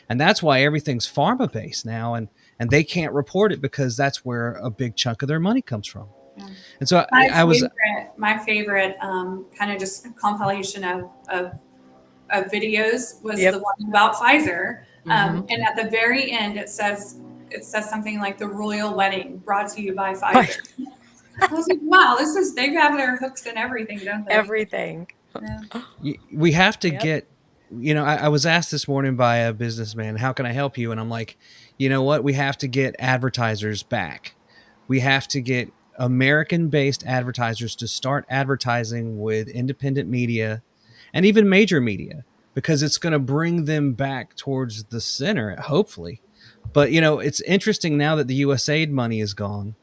And that's why everything's pharma-based now. And they can't report it because that's where a big chunk of their money comes from. Yeah. And so my favorite kind of just compilation of videos was the one about Pfizer. And at the very end, it says something like the royal wedding brought to you by Pfizer. I was like, wow, they have their hooks in everything, don't they? Everything. Yeah. We have to get, you know, I was asked this morning by a businessman, how can I help you? And I'm like, you know what? We have to get advertisers back. We have to get American-based advertisers to start advertising with independent media and even major media, because it's going to bring them back towards the center, hopefully. But, you know, it's interesting now that the USAID money is gone.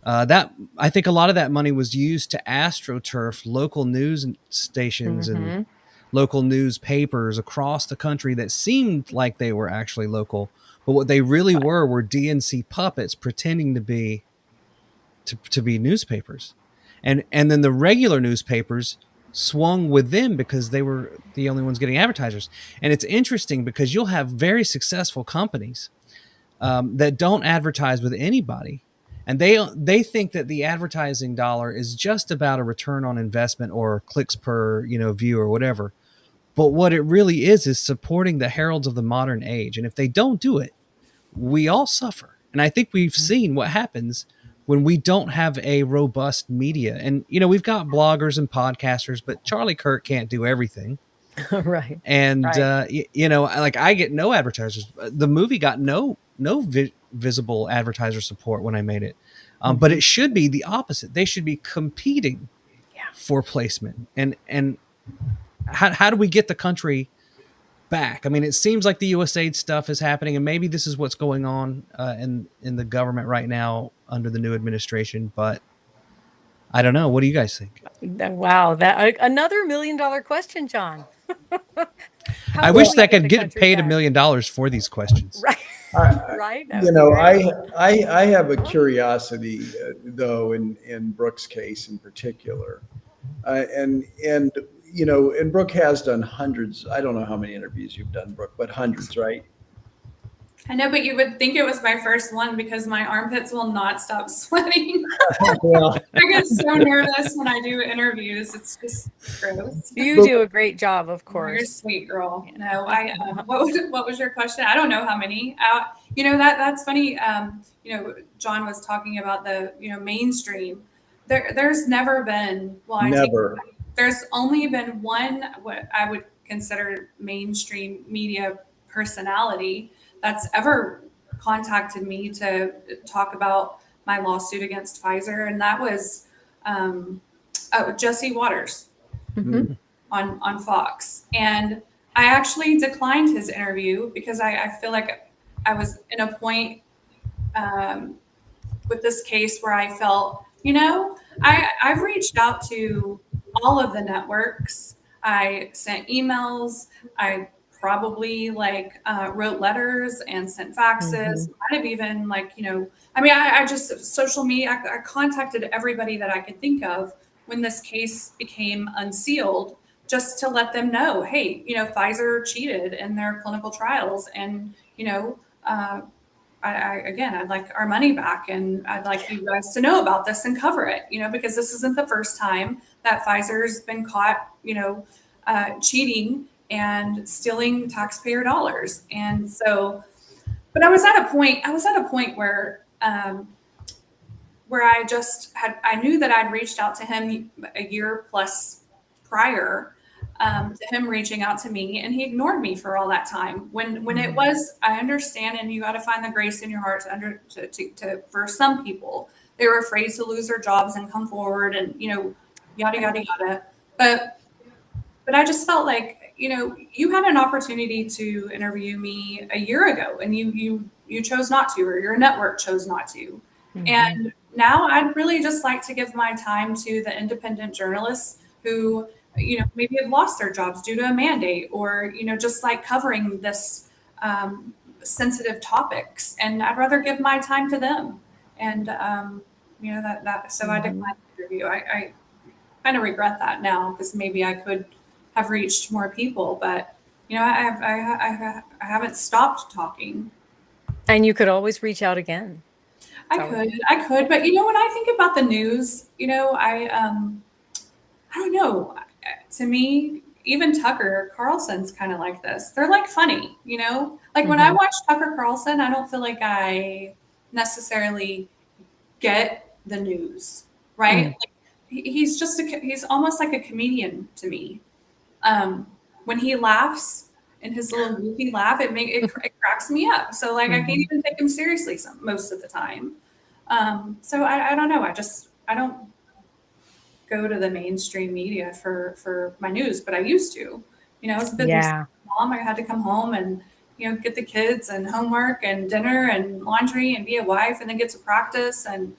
That I think a lot of that money was used to astroturf local news stations and local newspapers across the country that seemed like they were actually local, but what they really were DNC puppets pretending to be newspapers, and then the regular newspapers swung with them because they were the only ones getting advertisers. And it's interesting because you'll have very successful companies that don't advertise with anybody, and they think that the advertising dollar is just about a return on investment or clicks per view or whatever. But what it really is supporting the heralds of the modern age. And if they don't do it, we all suffer. And I think we've seen what happens when we don't have a robust media. And we've got bloggers and podcasters, but Charlie Kirk can't do everything. Right. And Right. like I get no advertisers. The movie got no visible advertiser support when I made it. But it should be the opposite. They should be competing for placement. And how do we get the country back? I mean, it seems like the USAID stuff is happening, and maybe this is what's going on in the government right now under the new administration. But I don't know. What do you guys think? Wow, that another $1 million question, John. I wish that I could get paid $1 million for these questions. Right. Right. I have a curiosity though in Brook's case in particular, and Brook has done hundreds. I don't know how many interviews you've done, Brook, but hundreds, right? I know, but you would think it was my first one because my armpits will not stop sweating. Well, I get so nervous when I do interviews. It's just gross. You do a great job, of course. You're a sweet girl. No, what was your question? I don't know how many. That's funny. John was talking about the mainstream. There's never been. Well, never. There's only been one what I would consider mainstream media personality that's ever contacted me to talk about my lawsuit against Pfizer, and that was Jesse Waters on Fox. And I actually declined his interview because I feel like I was in a point with this case where I felt, I've reached out to all of the networks. I sent emails. I probably wrote letters and sent faxes. Might have even I just social media. I contacted everybody that I could think of when this case became unsealed, just to let them know, hey, Pfizer cheated in their clinical trials, and I'd like our money back, and I'd like you guys to know about this and cover it, because this isn't the first time that Pfizer's been caught, cheating and stealing taxpayer dollars. And so, but I was at a point where I knew that I'd reached out to him a year plus prior to him reaching out to me, and he ignored me for all that time. When it was, I understand, and you got to find the grace in your heart to for some people, they were afraid to lose their jobs and come forward, and yada yada yada. But I just felt like you had an opportunity to interview me a year ago, and you chose not to, or your network chose not to. And now I'd really just like to give my time to the independent journalists who maybe have lost their jobs due to a mandate, or just like covering this sensitive topics, and I'd rather give my time to them. And so I declined the interview. I kind of regret that now, because maybe I could have reached more people, but I haven't stopped talking. And you could always reach out again. I could, but when I think about the news, I don't know. To me, even Tucker Carlson's kind of like this. They're like funny, when I watch Tucker Carlson, I don't feel like I necessarily get the news, right? He's almost like a comedian to me. When he laughs and his little goofy laugh, it cracks me up. So I can't even take him seriously most of the time. So I don't know. I don't go to the mainstream media for my news, but I used to. As a business mom, I had to come home and get the kids and homework and dinner and laundry and be a wife, and then get to practice. And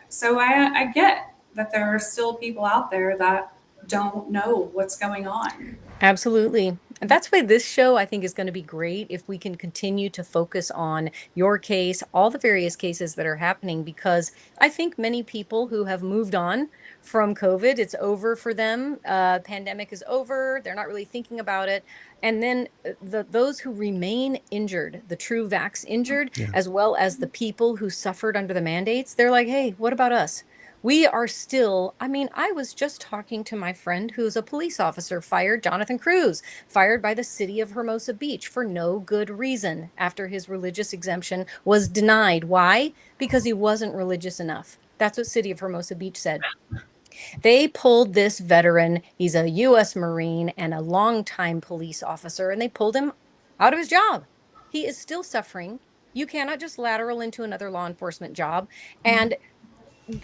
so I get that there are still people out there that don't know what's going on. Absolutely. And that's why this show, I think, is going to be great if we can continue to focus on your case, all the various cases that are happening, because I think many people who have moved on from COVID, it's over for them. Pandemic is over. They're not really thinking about it. And then those who remain injured, the true vax injured, as well as the people who suffered under the mandates, they're like, hey, what about us? We are still, I mean, I was just talking to my friend who's a police officer fired, Jonathan Cruz, fired by the city of Hermosa Beach for no good reason after his religious exemption was denied. Why? Because he wasn't religious enough. That's what city of Hermosa Beach said. They pulled this veteran, he's a U.S. Marine and a longtime police officer, and they pulled him out of his job. He is still suffering. You cannot just lateral into another law enforcement job. And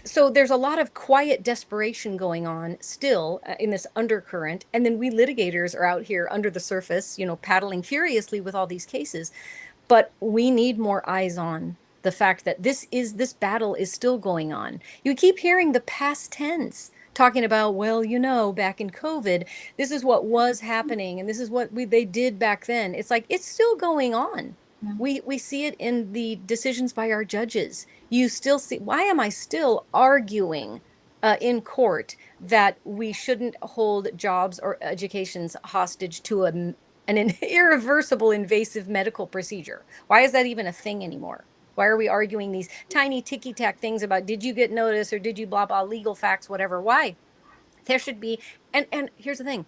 so there's a lot of quiet desperation going on still in this undercurrent. And then we litigators are out here under the surface, paddling furiously with all these cases. But we need more eyes on the fact that this battle is still going on. You keep hearing the past tense talking about, well, back in COVID, this is what was happening and this is what they did back then. It's like, it's still going on. We see it in the decisions by our judges. You still see, why am I still arguing in court that we shouldn't hold jobs or educations hostage to an irreversible invasive medical procedure? Why is that even a thing anymore? Why are we arguing these tiny ticky-tack things about did you get notice or did you blah, blah, legal facts, whatever? Why? There should be, and here's the thing.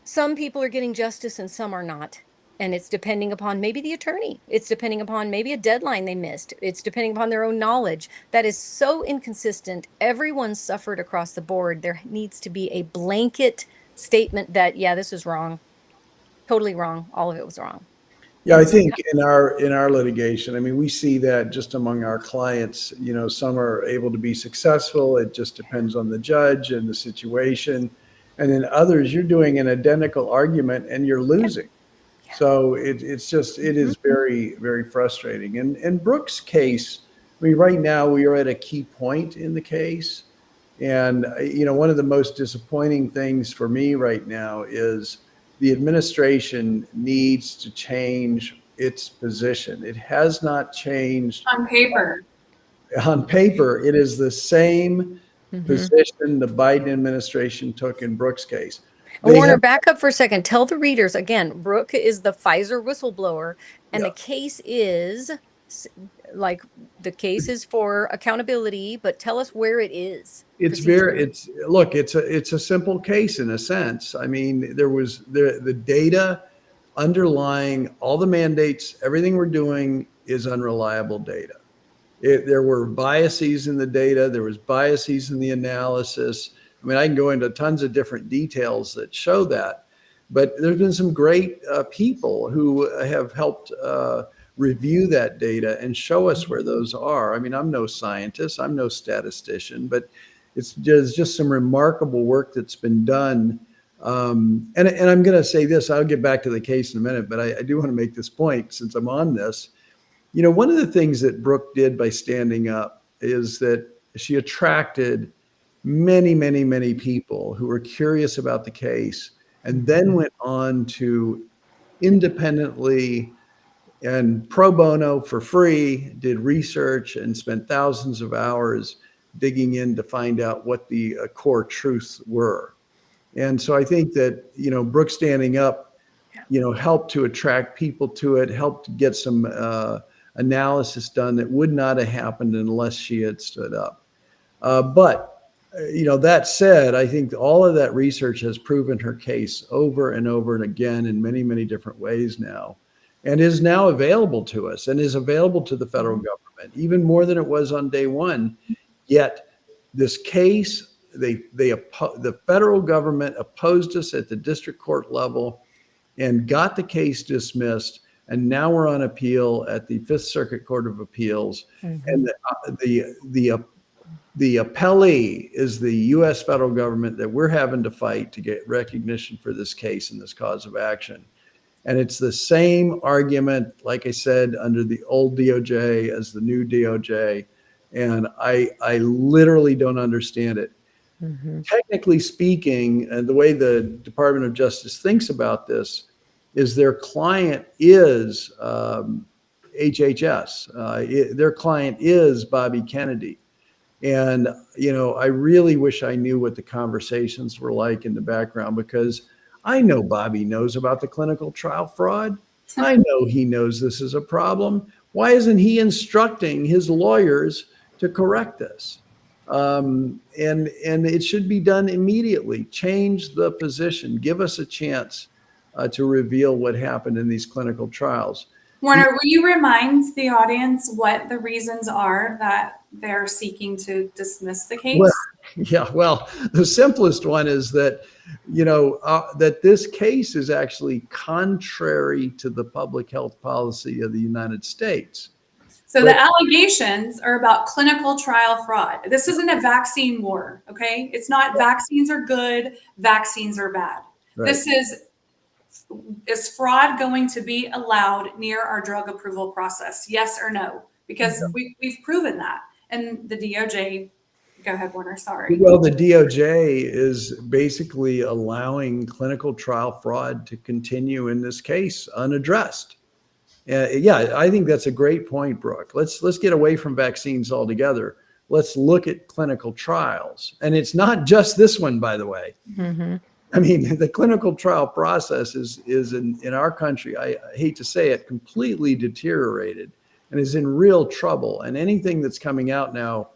Some people are getting justice and some are not. And it's depending upon maybe the attorney. It's depending upon maybe a deadline they missed. It's depending upon their own knowledge. That is so inconsistent. Everyone suffered across the board. There needs to be a blanket statement that, yeah, this is wrong. Totally wrong. All of it was wrong. Yeah, I think in our litigation, I mean, we see that just among our clients, some are able to be successful. It just depends on the judge and the situation. And then others, you're doing an identical argument and you're losing. So it is very, very frustrating. And in Brook's case, I mean, right now we are at a key point in the case. And, one of the most disappointing things for me right now is the administration needs to change its position. It has not changed. On paper. On paper, it is the same position the Biden administration took in Brook's case. Warner, back up for a second. Tell the readers again, Brook is the Pfizer whistleblower, and the case is for accountability, but tell us where it is. It's a simple case in a sense. I mean, there was the data underlying all the mandates, everything we're doing is unreliable data. There were biases in the data. There was biases in the analysis. I mean, I can go into tons of different details that show that, but there's been some great people who have helped review that data and show us where those are. I mean, I'm no scientist, I'm no statistician, but there's just some remarkable work that's been done. And I'm going to say this, I'll get back to the case in a minute, but I do want to make this point since I'm on this. One of the things that Brook did by standing up is that she attracted many, many, many people who were curious about the case and then went on to independently and pro bono for free, did research and spent thousands of hours digging in to find out what the core truths were. And so I think that, Brook standing up, helped to attract people to it, helped to get some analysis done that would not have happened unless she had stood up. But that said, I think all of that research has proven her case over and over and again in many, many different ways now, and is now available to us and is available to the federal government, even more than it was on day one. Yet this case, the federal government opposed us at the district court level and got the case dismissed. And now we're on appeal at the Fifth Circuit Court of Appeals. And the appellee is the U.S. federal government that we're having to fight to get recognition for this case and this cause of action. And it's the same argument, like I said, under the old DOJ as the new DOJ. And I literally don't understand it. Technically speaking, the way the Department of Justice thinks about this is their client is HHS. Their client is Bobby Kennedy. And, I really wish I knew what the conversations were like in the background, because I know Bobby knows about the clinical trial fraud. I know he knows this is a problem. Why isn't he instructing his lawyers to correct this? And it should be done immediately. Change the position. Give us a chance to reveal what happened in these clinical trials. Warner, will you remind the audience what the reasons are that they're seeking to dismiss the case? Well, the simplest one is that, that this case is actually contrary to the public health policy of the United States. So the allegations are about clinical trial fraud. This isn't a vaccine war, okay? It's not vaccines are good, vaccines are bad. Right. This is fraud going to be allowed near our drug approval process? Yes or no? Because we've proven that. And the DOJ, go ahead, Warner, sorry. Well, the DOJ is basically allowing clinical trial fraud to continue in this case unaddressed. I think that's a great point, Brook. Let's get away from vaccines altogether. Let's look at clinical trials. And it's not just this one, by the way. I mean, the clinical trial process is in our country, I hate to say it, completely deteriorated and is in real trouble. And anything that's coming out now,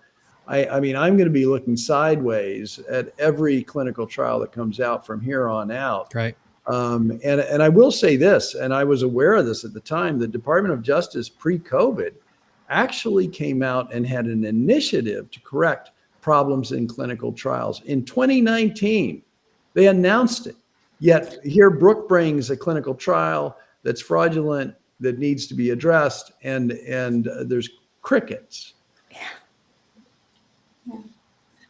I mean, I'm going to be looking sideways at every clinical trial that comes out from here on out. Right. And I will say this, and I was aware of this at the time, the Department of Justice pre-COVID actually came out and had an initiative to correct problems in clinical trials. In 2019, they announced it. Yet here Brook brings a clinical trial that's fraudulent, that needs to be addressed, and there's crickets.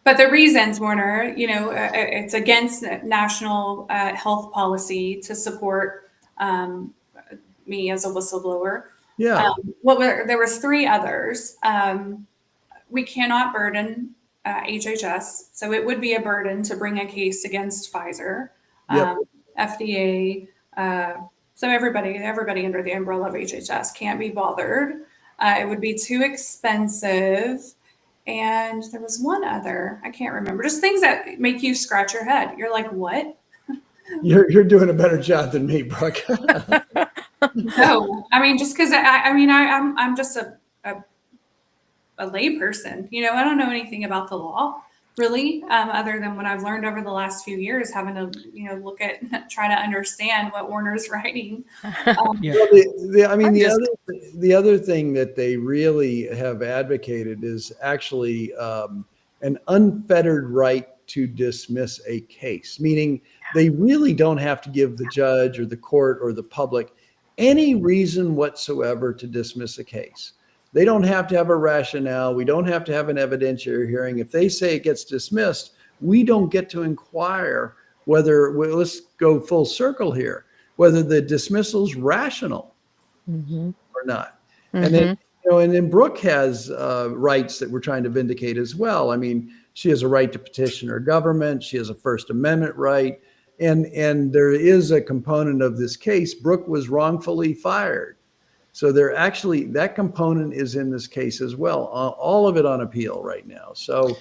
But the reasons, Warner, it's against national health policy to support me as a whistleblower. Yeah. There was 3 others. We cannot burden HHS, so it would be a burden to bring a case against Pfizer, FDA. So everybody under the umbrella of HHS can't be bothered. It would be too expensive. And there was one other, I can't remember, just things that make you scratch your head. You're like, what? You're doing a better job than me, Brook. No, I mean, just because I'm just a lay person, I don't know anything about the law really, other than what I've learned over the last few years, having to, try to understand what Warner's writing. The other thing that they really have advocated is actually an unfettered right to dismiss a case, meaning they really don't have to give the judge or the court or the public any reason whatsoever to dismiss a case. They don't have to have a rationale. We don't have to have an evidentiary hearing. If they say it gets dismissed, we don't get to inquire whether, let's go full circle here, whether the dismissal's rational or not. And then, and then Brook has rights that we're trying to vindicate as well. I mean, she has a right to petition her government. She has a First Amendment right. And there is a component of this case. Brook was wrongfully fired. So that component is in this case as well, all of it on appeal right now. So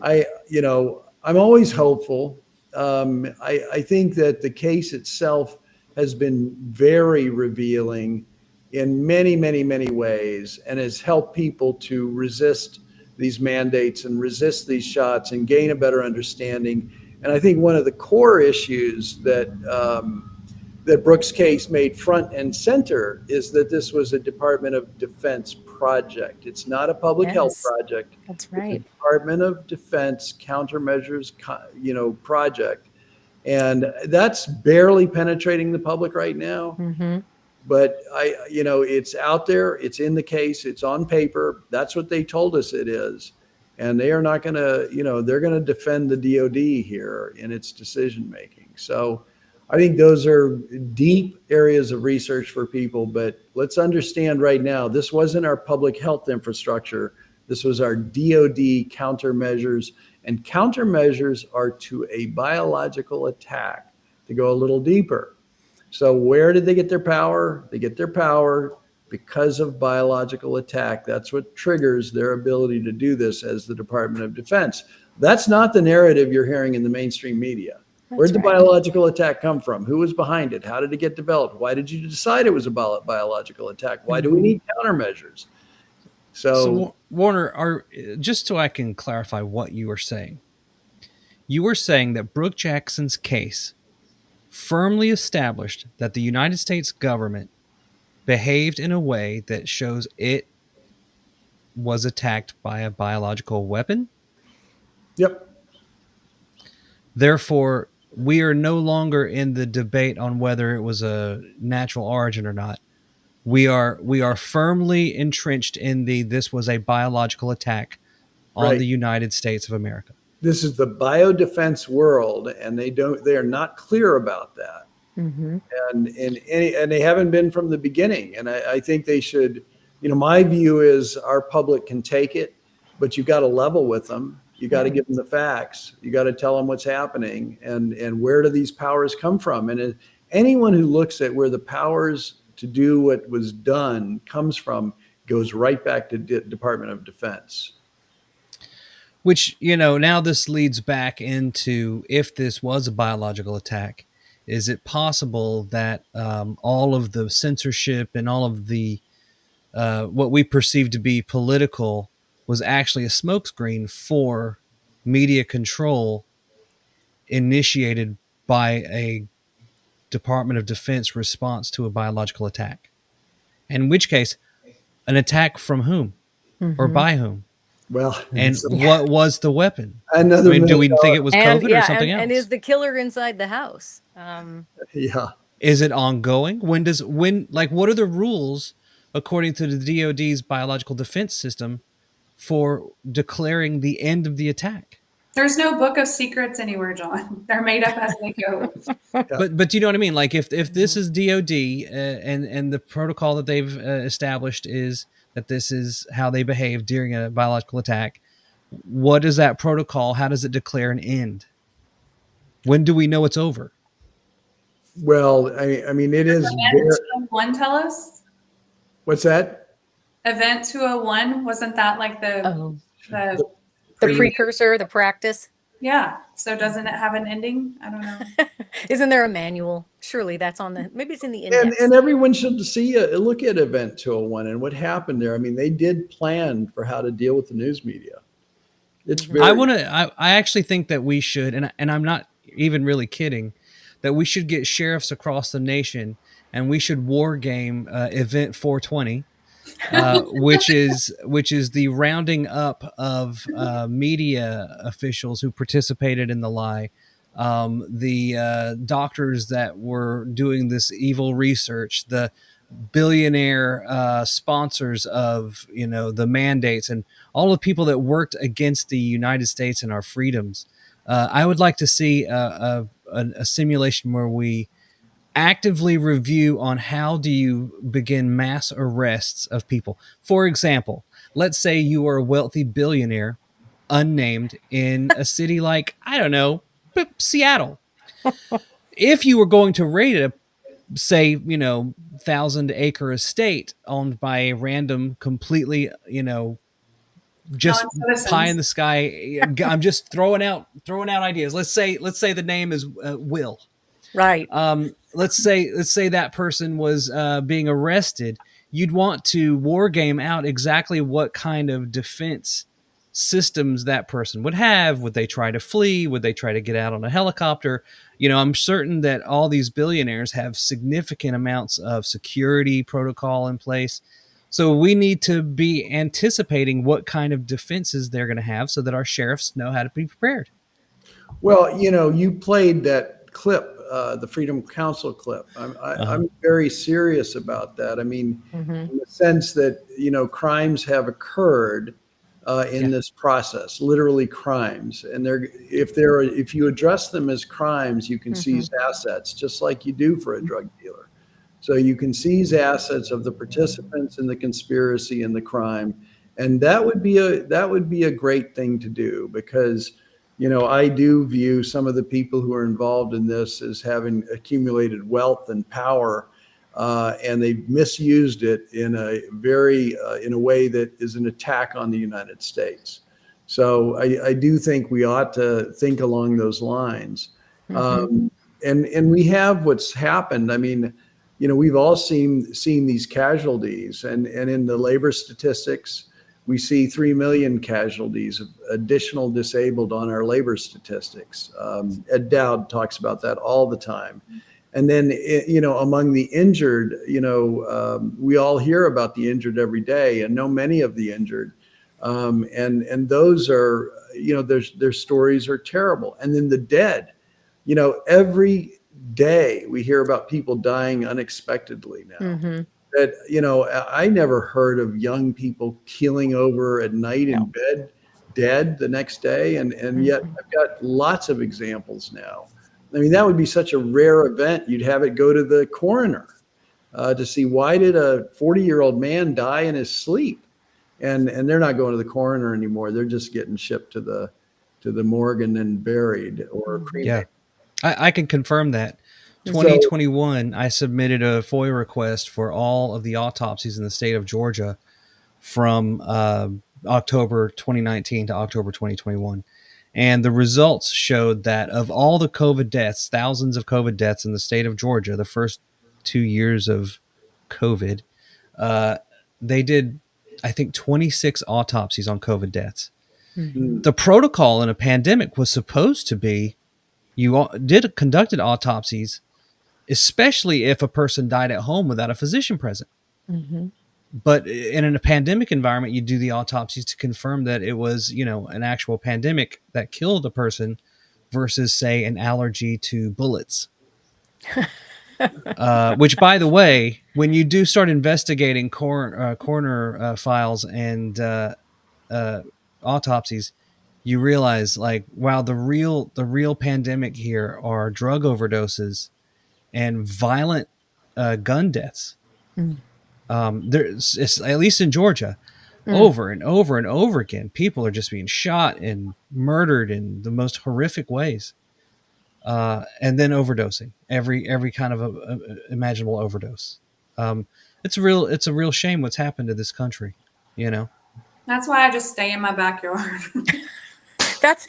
I'm always hopeful. I think that the case itself has been very revealing in many, many, many ways, and has helped people to resist these mandates and resist these shots and gain a better understanding. And I think one of the core issues that Brook's case made front and center is that this was a Department of Defense project. It's not a public health project. That's right. It's a Department of Defense countermeasures, project. And that's barely penetrating the public right now. But it's out there, it's in the case, it's on paper. That's what they told us it is. And they are not going to, they're going to defend the DOD here in its decision making. So I think those are deep areas of research for people, but let's understand right now, this wasn't our public health infrastructure. This was our DOD countermeasures And countermeasures are to a biological attack, to go a little deeper. So where did they get their power? They get their power because of biological attack. That's what triggers their ability to do this as the Department of Defense. That's not the narrative you're hearing in the mainstream media. Where'd the biological attack come from? Who was behind it? How did it get developed? Why did you decide it was a biological attack? Why do we need countermeasures? So Warner, just so I can clarify what you were saying, you were saying that Brook Jackson's case firmly established that the United States government behaved in a way that shows it was attacked by a biological weapon? Yep. Therefore, we are no longer in the debate on whether it was a natural origin or not. We are firmly entrenched in this was a biological attack on the United States of America. This is the biodefense world, and they are not clear about that. Mm-hmm. And they haven't been from the beginning. And I think they should, my view is our public can take it, but you've got to level with them. You got to give them the facts. You got to tell them what's happening and where do these powers come from. And anyone who looks at where the powers to do what was done comes from goes right back to Department of Defense. Which, now this leads back into, if this was a biological attack, is it possible that all of the censorship and all of the what we perceive to be political was actually a smokescreen for media control initiated by a Department of Defense response to a biological attack? In which case, an attack from whom or by whom? Well, and what was the weapon? Another. Do we think it was COVID or something else? And is the killer inside the house? Yeah. Is it ongoing? What are the rules according to the DOD's biological defense system for declaring the end of the attack? There's no book of secrets anywhere, John. They're made up as they go. But do you know what I mean? Like if this is DOD and the protocol that they've established is that this is how they behave during a biological attack, what is that protocol? How does it declare an end? When do we know it's over? Well, I mean, it is. Event 201 tell us? What's that? Event 201, wasn't that like the precursor, the practice? Yeah. So doesn't it have an ending? I don't know. Isn't there a manual? Surely that's maybe it's in the index. And everyone should look at Event 201 and what happened there. I mean, they did plan for how to deal with the news media. It's very. I actually think that we should, and I'm not even really kidding, that we should get sheriffs across the nation and we should war game Event 420. Which is the rounding up of media officials who participated in the lie, the doctors that were doing this evil research, the billionaire sponsors of the mandates, and all the people that worked against the United States and our freedoms. I would like to see a simulation where we actively review on how do you begin mass arrests of people. For example, let's say you are a wealthy billionaire, unnamed, in a city like, I don't know, Seattle. If you were going to raid a, say, 1,000-acre estate owned by a random, completely, just pie in the sky, I'm just throwing out ideas. Let's say the name is Will. Right. Let's say that person was being arrested. You'd want to war game out exactly what kind of defense systems that person would have. Would they try to flee? Would they try to get out on a helicopter? I'm certain that all these billionaires have significant amounts of security protocol in place. So we need to be anticipating what kind of defenses they're going to have so that our sheriffs know how to be prepared. Well, you played that clip, the Freedom Council clip. I'm very serious about that. I mean, in the sense that, crimes have occurred in this process, literally crimes. And if you address them as crimes, you can seize assets just like you do for a drug dealer. So you can seize assets of the participants in the conspiracy and the crime. And that would be a great thing to do, because I do view some of the people who are involved in this as having accumulated wealth and power, and they've misused it in a way that is an attack on the United States. So I do think we ought to think along those lines. And we have what's happened. I mean, we've all seen these casualties, and in the labor statistics, we see 3 million casualties of additional disabled on our labor statistics. Ed Dowd talks about that all the time. And then, among the injured, we all hear about the injured every day and know many of the injured. And those are, their stories are terrible. And then the dead, every day we hear about people dying unexpectedly now. That, I never heard of young people keeling over at night in bed, dead the next day. And yet I've got lots of examples now. I mean, that would be such a rare event. You'd have it go to the coroner to see, why did a 40-year-old man die in his sleep? And they're not going to the coroner anymore. They're just getting shipped to the morgue and then buried or cremated. Yeah, I can confirm that. 2021, I submitted a FOIA request for all of the autopsies in the state of Georgia from October 2019 to October 2021. And the results showed that of all the COVID deaths, thousands of COVID deaths in the state of Georgia, the first 2 years of COVID, they did, I think, 26 autopsies on COVID deaths. The protocol in a pandemic was supposed to be, you conducted autopsies, especially if a person died at home without a physician present. But in a pandemic environment, you do the autopsies to confirm that it was, an actual pandemic that killed a person versus, say, an allergy to bullets. Which, by the way, when you do start investigating coroner files and autopsies, you realize, like, wow, the real pandemic here are drug overdoses and violent gun deaths. It's, at least in Georgia, over and over and over again, people are just being shot and murdered in the most horrific ways, and then overdosing, every kind of imaginable overdose. It's a real shame what's happened to this country. That's why I just stay in my backyard. That's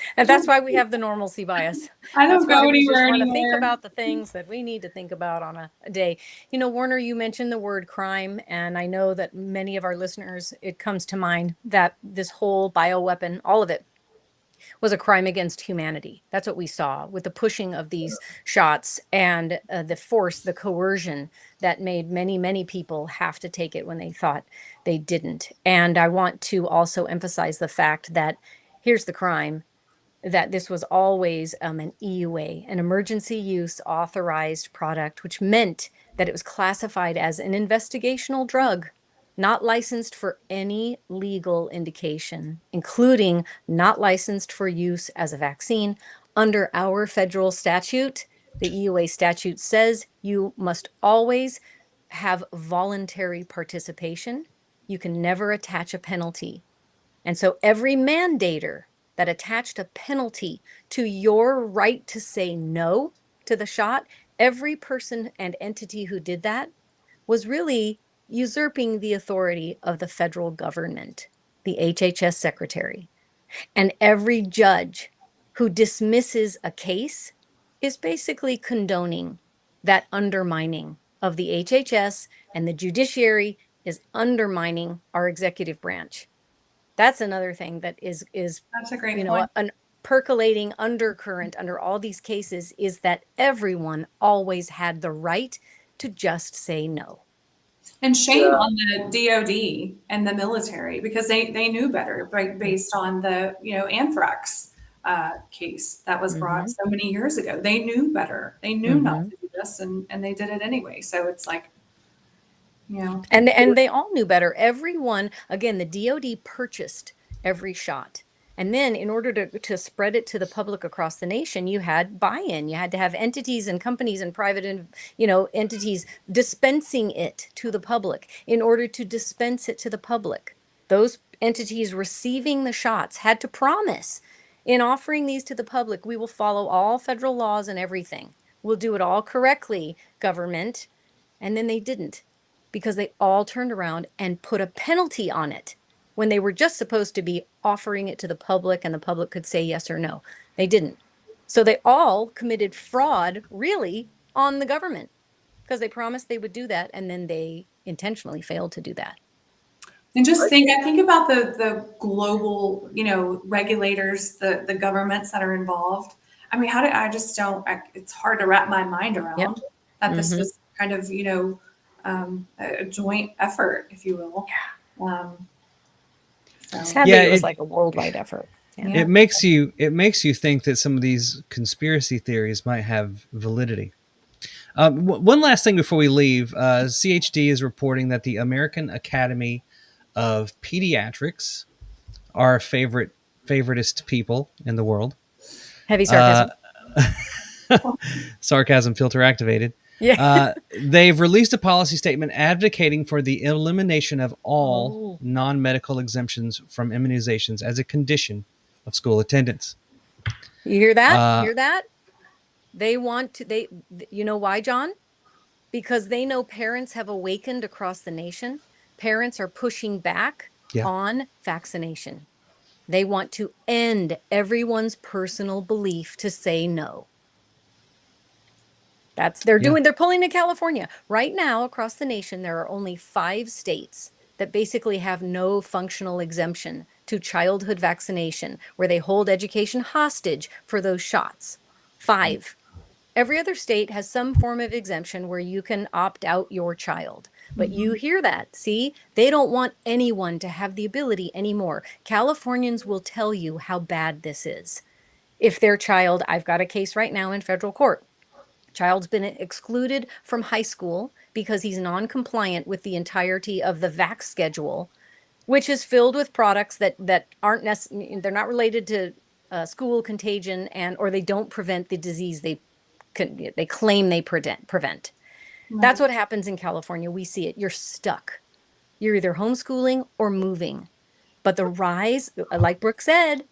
why we have the normalcy bias. I don't go we anywhere just want to anymore. think about the things that we need to think about on a day. Warner, you mentioned the word crime, and I know that many of our listeners, it comes to mind that this whole bioweapon, all of it, was a crime against humanity. That's what we saw with the pushing of these shots and the force, the coercion that made many, many people have to take it when they thought they didn't. And I want to also emphasize the fact that here's the crime, that this was always an EUA, an emergency use authorized product, which meant that it was classified as an investigational drug, not licensed for any legal indication, including not licensed for use as a vaccine. Under our federal statute, the EUA statute says you must always have voluntary participation. You can never attach a penalty. And so every mandator that attached a penalty to your right to say no to the shot, every person and entity who did that was really usurping the authority of the federal government, the HHS secretary. And every judge who dismisses a case is basically condoning that undermining of the HHS, and the judiciary is undermining our executive branch. That's another thing that is That's a great point. an percolating undercurrent under all these cases, is that everyone always had the right to just say no. And shame on the DOD and the military, because they knew better, right, based on the anthrax case that was brought so many years ago. They knew better. They knew not to do this, and they did it anyway. So it's like, And they all knew better. Everyone, again, the DOD purchased every shot. And then in order to spread it to the public across the nation, you had buy-in. You had to have entities and companies and private entities dispensing it to the public. In order to dispense it to the public, those entities receiving the shots had to promise In offering these to the public, we will follow all federal laws and everything. We'll do it all correctly, government. And then they didn't, because they all turned around and put a penalty on it when they were just supposed to be offering it to the public and the public could say yes or no. They didn't. So they all committed fraud, really, on the government because they promised they would do that and then they intentionally failed to do that. And I think about the global, regulators, the governments that are involved. I mean, it's hard to wrap my mind around that this was kind of, a joint effort, if you will. Yeah. Sadly, it was like a worldwide effort. Yeah. It makes you think that some of these conspiracy theories might have validity. One last thing before we leave, CHD is reporting that the American Academy of Pediatrics, our favoritist people in the world. Heavy sarcasm. Sarcasm filter activated. Yeah. They've released a policy statement advocating for the elimination of all non-medical exemptions from immunizations as a condition of school attendance. You hear that? Hear that? They want to, you know why, John? Because they know parents have awakened across the nation. Parents are pushing back on vaccination. They want to end everyone's personal belief to say no. They're pulling to California. Right now, across the nation, there are only 5 states that basically have no functional exemption to childhood vaccination, where they hold education hostage for those shots. 5. Every other state has some form of exemption where you can opt out your child. But you hear that. See, they don't want anyone to have the ability anymore. Californians will tell you how bad this is. If their child, I've got a case right now in federal court. Child's been excluded from high school because he's non-compliant with the entirety of the vax schedule, which is filled with products that aren't they're not related to school contagion or they don't prevent the disease they claim they prevent. Right. That's what happens in California. We see it. You're stuck. You're either homeschooling or moving. But the rise, like Brook said,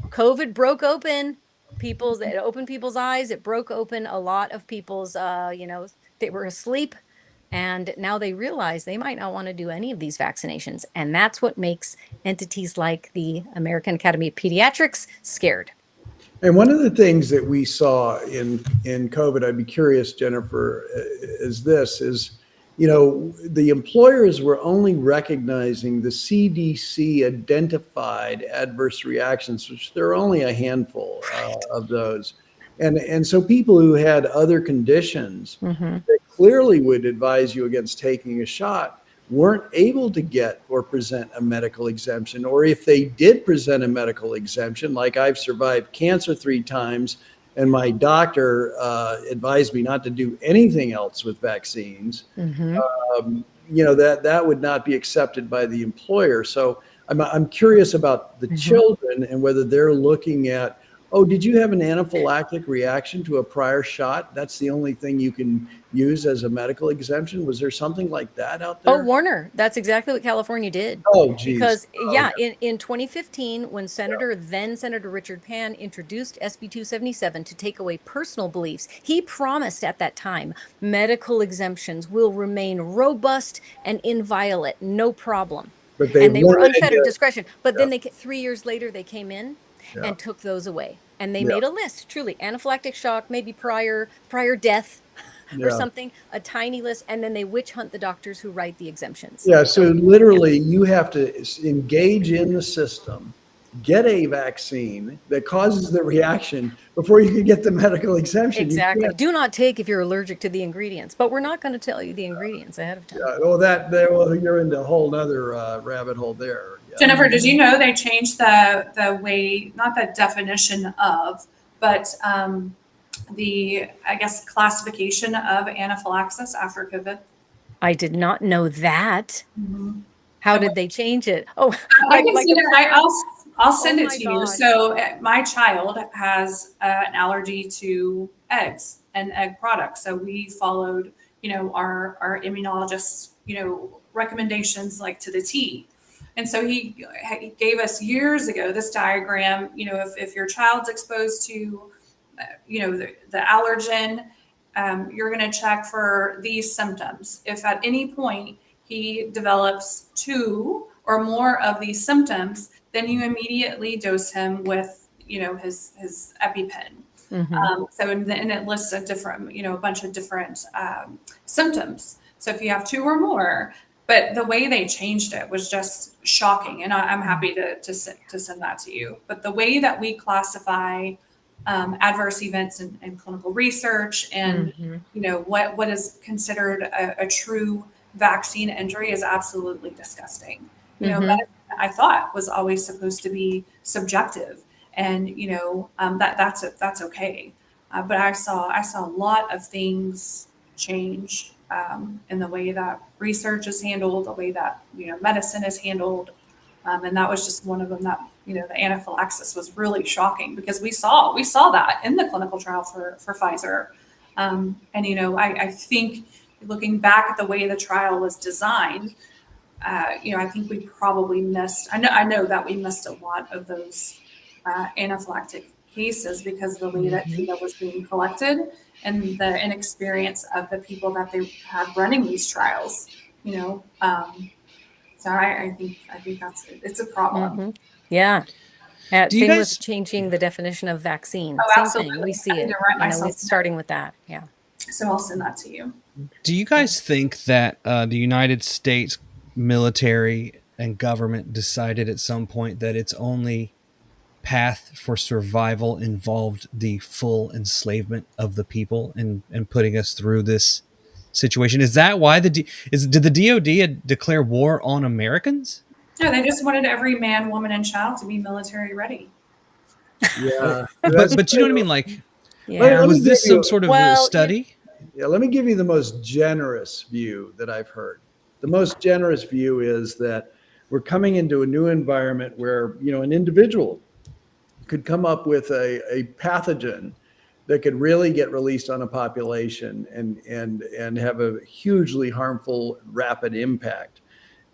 COVID broke open. It opened people's eyes. It broke open a lot of people's, they were asleep. And now they realize they might not want to do any of these vaccinations. And that's what makes entities like the American Academy of Pediatrics scared. And one of the things that we saw in COVID, I'd be curious, Jennifer, is the employers were only recognizing the CDC identified adverse reactions, which there are only a handful of those. And so people who had other conditions that clearly would advise you against taking a shot weren't able to get or present a medical exemption. Or if they did present a medical exemption, like I've survived cancer 3 times, and my doctor advised me not to do anything else with vaccines, that would not be accepted by the employer. So I'm curious about the children and whether they're looking at, did you have an anaphylactic reaction to a prior shot? That's the only thing you can use as a medical exemption. Was there something like that out there? Oh, Warner, that's exactly what California did. Oh, geez. Because, in 2015, when then Senator Richard Pan introduced SB 277 to take away personal beliefs, he promised at that time medical exemptions will remain robust and inviolate, no problem. But they were unfettered discretion. But then 3 years later, they came in and took those away. And they made a list, truly, anaphylactic shock, maybe prior death or something, a tiny list, and then they witch hunt the doctors who write the exemptions. Yeah, so literally you have to engage in the system, get a vaccine that causes the reaction before you can get the medical exemption. Exactly. Do not take if you're allergic to the ingredients, but we're not going to tell you the ingredients ahead of time. You're into a whole nother rabbit hole there. Yeah. Jennifer, did you know they changed the way, not the definition of, but the, I guess, classification of anaphylaxis after COVID? I did not know that. How did they change it? Oh, I'll send it to you. So my child has an allergy to eggs and egg products. So we followed, our immunologist's, recommendations like to the T. And so he gave us years ago this diagram. If your child's exposed to, the allergen, you're going to check for these symptoms. If at any point he develops 2 or more of these symptoms, then you immediately dose him with, his EpiPen. And it lists a bunch of different symptoms. So if you have 2 or more, but the way they changed it was just shocking. And I'm happy to send that to you. But the way that we classify adverse events in clinical research and, what is considered a true vaccine injury is absolutely disgusting. Medicine, I thought, was always supposed to be subjective. And that's okay, but I saw a lot of things change in the way that research is handled, the way that medicine is handled, and that was just one of them. That the anaphylaxis was really shocking because we saw that in the clinical trial for Pfizer, and I think looking back at the way the trial was designed, I think we probably missed. I know that we missed a lot of those anaphylactic cases because the way that data was being collected and the inexperience of the people that they had running these trials. So I think it's a problem. Yeah. Do you Same guys- with changing the definition of vaccine. Oh, Same absolutely. thing. We see I need it. to write myself It's starting with that. Yeah. So I'll send that to you. Do you guys think that the United States military and government decided at some point that its only path for survival involved the full enslavement of the people and putting us through this situation? Is that why did the DOD declare war on Americans? No, they just wanted every man, woman, and child to be military ready. Yeah. but you know what I mean? Like, Let me was this give you- some sort of a study? Yeah, let me give you the most generous view that I've heard. The most generous view is that we're coming into a new environment where, an individual could come up with a pathogen that could really get released on a population and have a hugely harmful, rapid impact.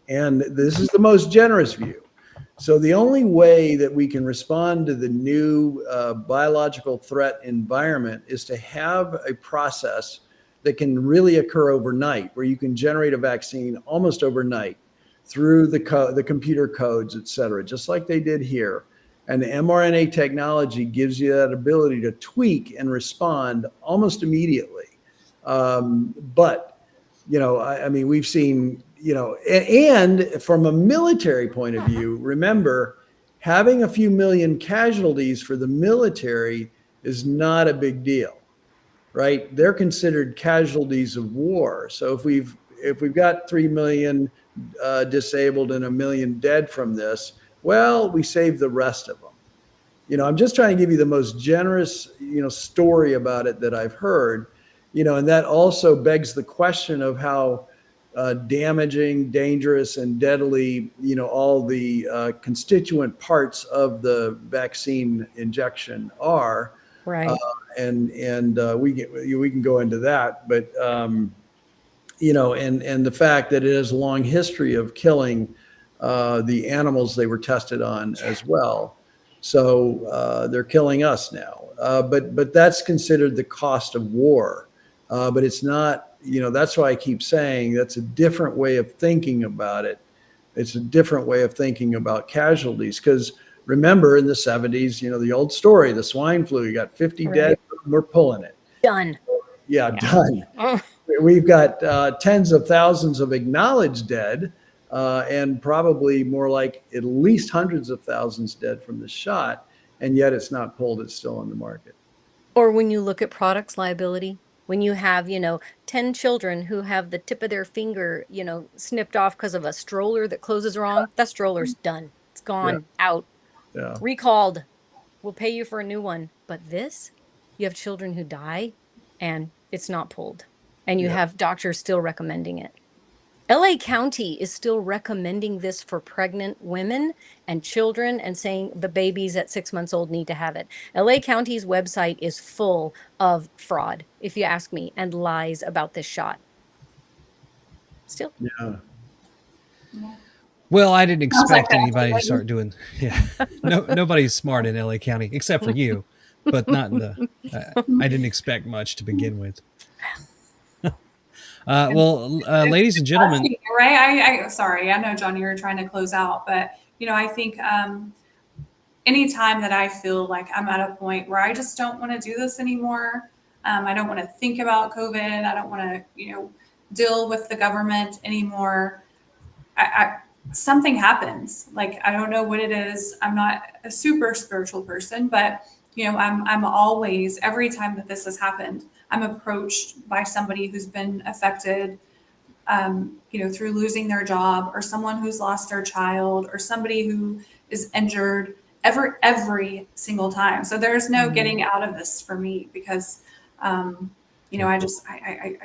And this is the most generous view. So the only way that we can respond to the new biological threat environment is to have a process that can really occur overnight, where you can generate a vaccine almost overnight through the computer codes, et cetera, just like they did here. And the mRNA technology gives you that ability to tweak and respond almost immediately. But, we've seen, and from a military point of view, remember, having a few million casualties for the military is not a big deal, right? They're considered casualties of war. So if we've got 3 million disabled and 1 million dead from this, well, we saved the rest of them. I'm just trying to give you the most generous, story about it that I've heard, and that also begs the question of how damaging, dangerous, and deadly, all the constituent parts of the vaccine injection are. Right. And we can go into that, but and the fact that it has a long history of killing the animals they were tested on as well. So they're killing us now. But that's considered the cost of war. But it's not, that's why I keep saying that's a different way of thinking about it. It's a different way of thinking about casualties. Because remember, in the 70s, the old story, the swine flu, you got 50 dead, we're pulling it. Done. Yeah, done. We've got tens of thousands of acknowledged dead, and probably more like at least hundreds of thousands dead from the shot. And yet it's not pulled, it's still on the market. Or when you look at products liability, when you have, 10 children who have the tip of their finger, snipped off because of a stroller that closes wrong, that stroller's done. It's gone, out, recalled. We'll pay you for a new one. But this, you have children who die and it's not pulled. And you have doctors still recommending it. LA County is still recommending this for pregnant women and children and saying the babies at 6 months old need to have it. LA County's website is full of fraud, if you ask me, and lies about this shot. Still. Yeah. Well, I didn't Sounds like expect that. anybody to start doing. Yeah, no, nobody's smart in LA County except for you, but not in the. I didn't expect much to begin with. Ladies and gentlemen, Right? I sorry, I know, John, you were trying to close out, but I think anytime that I feel like I'm at a point where I just don't want to do this anymore, I don't want to think about COVID. I don't want to, deal with the government anymore. Something happens. Like, I don't know what it is. I'm not a super spiritual person, but I'm always, every time that this has happened, I'm approached by somebody who's been affected, through losing their job, or someone who's lost their child, or somebody who is injured every single time. So there's no getting out of this for me, because, I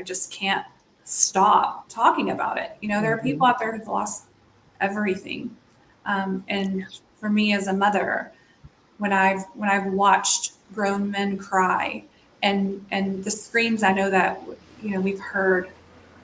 just can't stop talking about it. There are people out there who've lost everything. And for me as a mother, when I've watched grown men cry, and the screams I know that we've heard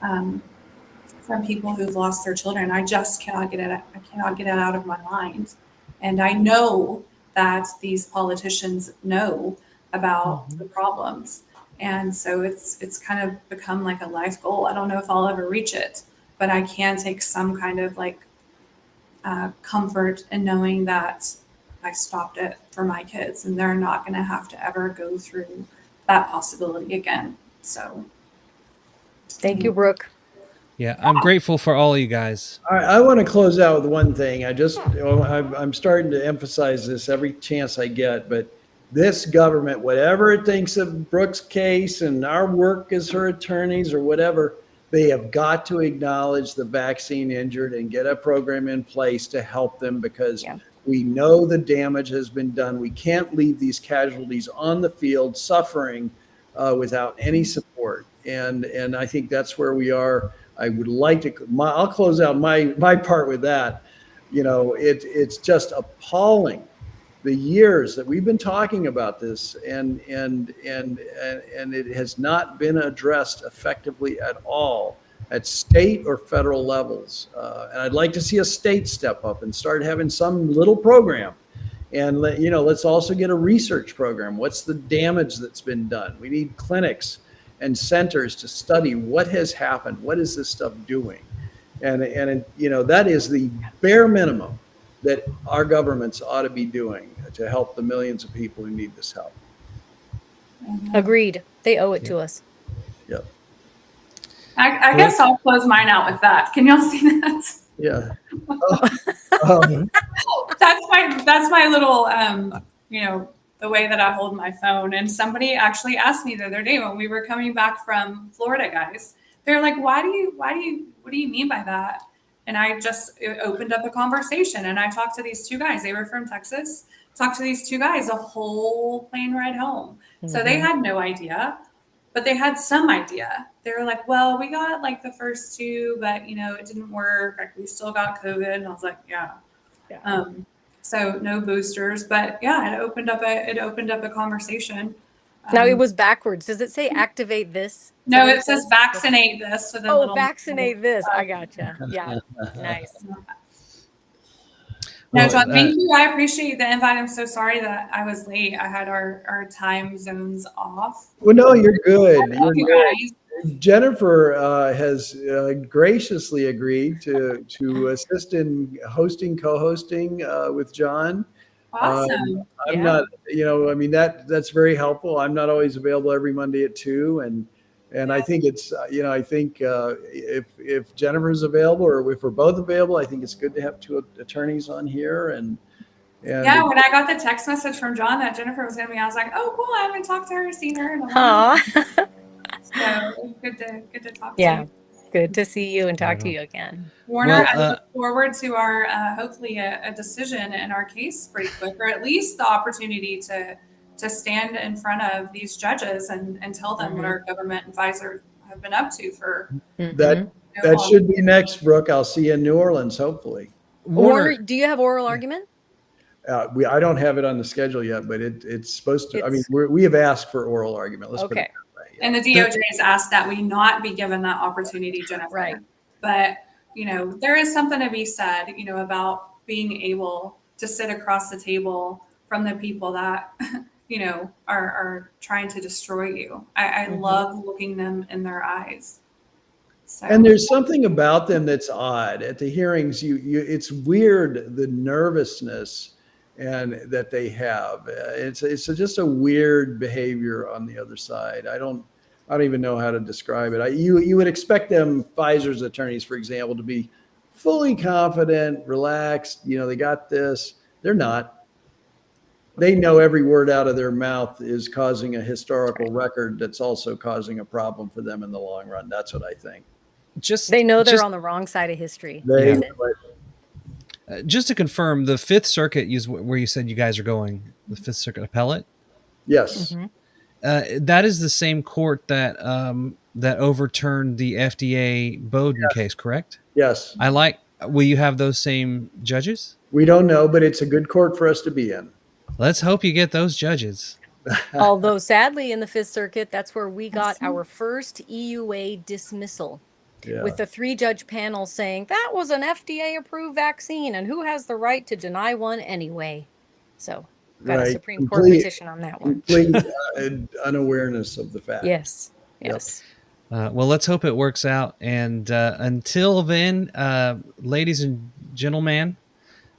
from people who've lost their children, I just cannot get it. I cannot get it out of my mind. And I know that these politicians know about the problems, and so it's kind of become like a life goal. I don't know if I'll ever reach it, but I can take some kind of comfort in knowing that I stopped it for my kids, and they're not going to have to ever go through that possibility again. So thank you, Brooke. yeah, I'm grateful for all you guys. All right, I want to close out with one thing. I'm starting to emphasize this every chance I get, but this government, whatever it thinks of Brooke's case and our work as her attorneys or whatever, they have got to acknowledge the vaccine injured and get a program in place to help them, because we know the damage has been done. We can't leave these casualties on the field suffering without any support. And I think that's where we are. I would like to, I'll close out my part with that. It's just appalling, the years that we've been talking about this, and it has not been addressed effectively at all at state or federal levels. And I'd like to see a state step up and start having some little program. And let's also get a research program. What's the damage that's been done? We need clinics and centers to study what has happened. What is this stuff doing? And that is the bare minimum that our governments ought to be doing to help the millions of people who need this help. Agreed. They owe it to us. Yep. I guess I'll close mine out with that. Can y'all see that? Yeah. That's my little, the way that I hold my phone. And somebody actually asked me the other day when we were coming back from Florida, guys, they're like, what do you mean by that? And I just opened up a conversation, and I talked to these two guys. They were from Texas. Talked to these two guys a whole plane ride home. So they had no idea, but they had some idea. They were like, well, we got the first two, but it didn't work. We still got COVID. And I was like, yeah. So no boosters, but yeah, it opened up a conversation. Now it was backwards. Does it say activate this? No, it says vaccinate this. With a little vaccinate this. I gotcha. Yeah, nice. No, John, thank you. I appreciate the invite. I'm so sorry that I was late. I had our time zones off. Well, no, you're good. You're good. Jennifer has graciously agreed to assist in co-hosting with John. Awesome. I'm not, that's very helpful. I'm not always available every Monday at 2, and I think it's, I think if Jennifer's available, or if we're both available, I think it's good to have two attorneys on here. And yeah, when I got the text message from John that Jennifer was going to be, I was like, oh, cool. I haven't talked to her or seen her in a while. So good to talk to you. Good to see you and talk to you again. Warner, I look forward to our hopefully a decision in our case pretty quick, or at least the opportunity to stand in front of these judges and tell them what our government advisors have been up to for that should be next, Brooke. I'll see you in New Orleans, hopefully. Warner, do you have oral argument? I don't have it on the schedule yet, but it's supposed to. We have asked for oral argument. Let's put it that way. And the DOJ has asked that we not be given that opportunity, Jennifer. Right. But there is something to be said, about being able to sit across the table from the people that, are trying to destroy you. I love looking them in their eyes. So. And there's something about them that's odd. At the hearings, it's weird, the nervousness and that they have. It's just a weird behavior on the other side. I don't even know how to describe it. You would expect them, Pfizer's attorneys, for example, to be fully confident, relaxed. They got this. They're not. They know every word out of their mouth is causing a historical record that's also causing a problem for them in the long run. That's what I think. They know they're on the wrong side of history. Just to confirm, the Fifth Circuit is where you said you guys are going, the Fifth Circuit Appellate? Yes. That is the same court that that overturned the FDA Bowden case, correct? Yes. Will you have those same judges? We don't know, but it's a good court for us to be in. Let's hope you get those judges. Although sadly in the Fifth Circuit, that's where we got our first EUA dismissal. Yeah. With the 3-judge panel saying that was an FDA-approved vaccine, and who has the right to deny one anyway? So, got a Supreme Court petition on that one. Complete unawareness of the fact. Yes. Well, let's hope it works out. And until then, ladies and gentlemen,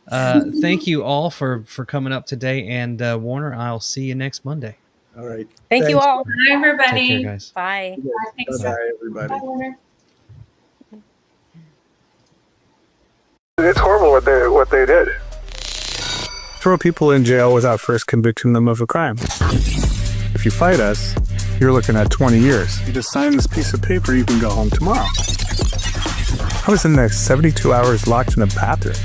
thank you all for coming up today. And Warner, I'll see you next Monday. All right. Thanks you all. Bye, everybody. Take care, guys. Bye. Bye, everybody. Bye, Warner. It's horrible what they did. Throw people in jail without first convicting them of a crime. If you fight us, you're looking at 20 years. You just sign this piece of paper, you can go home tomorrow. I was in the next 72 hours locked in a bathroom.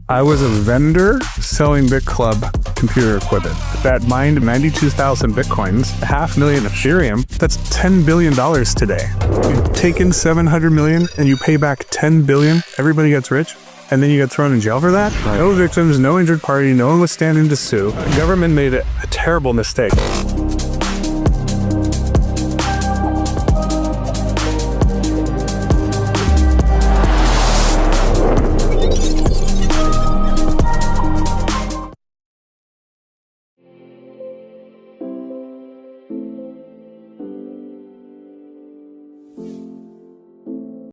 I was a vendor selling BitClub computer equipment that mined 92,000 Bitcoins, 500,000 Ethereum. That's $10 billion today. You take in 700 million and you pay back 10 billion. Everybody gets rich. And then you get thrown in jail for that? Right. No victims, no injured party, no one was standing to sue. The government made a terrible mistake.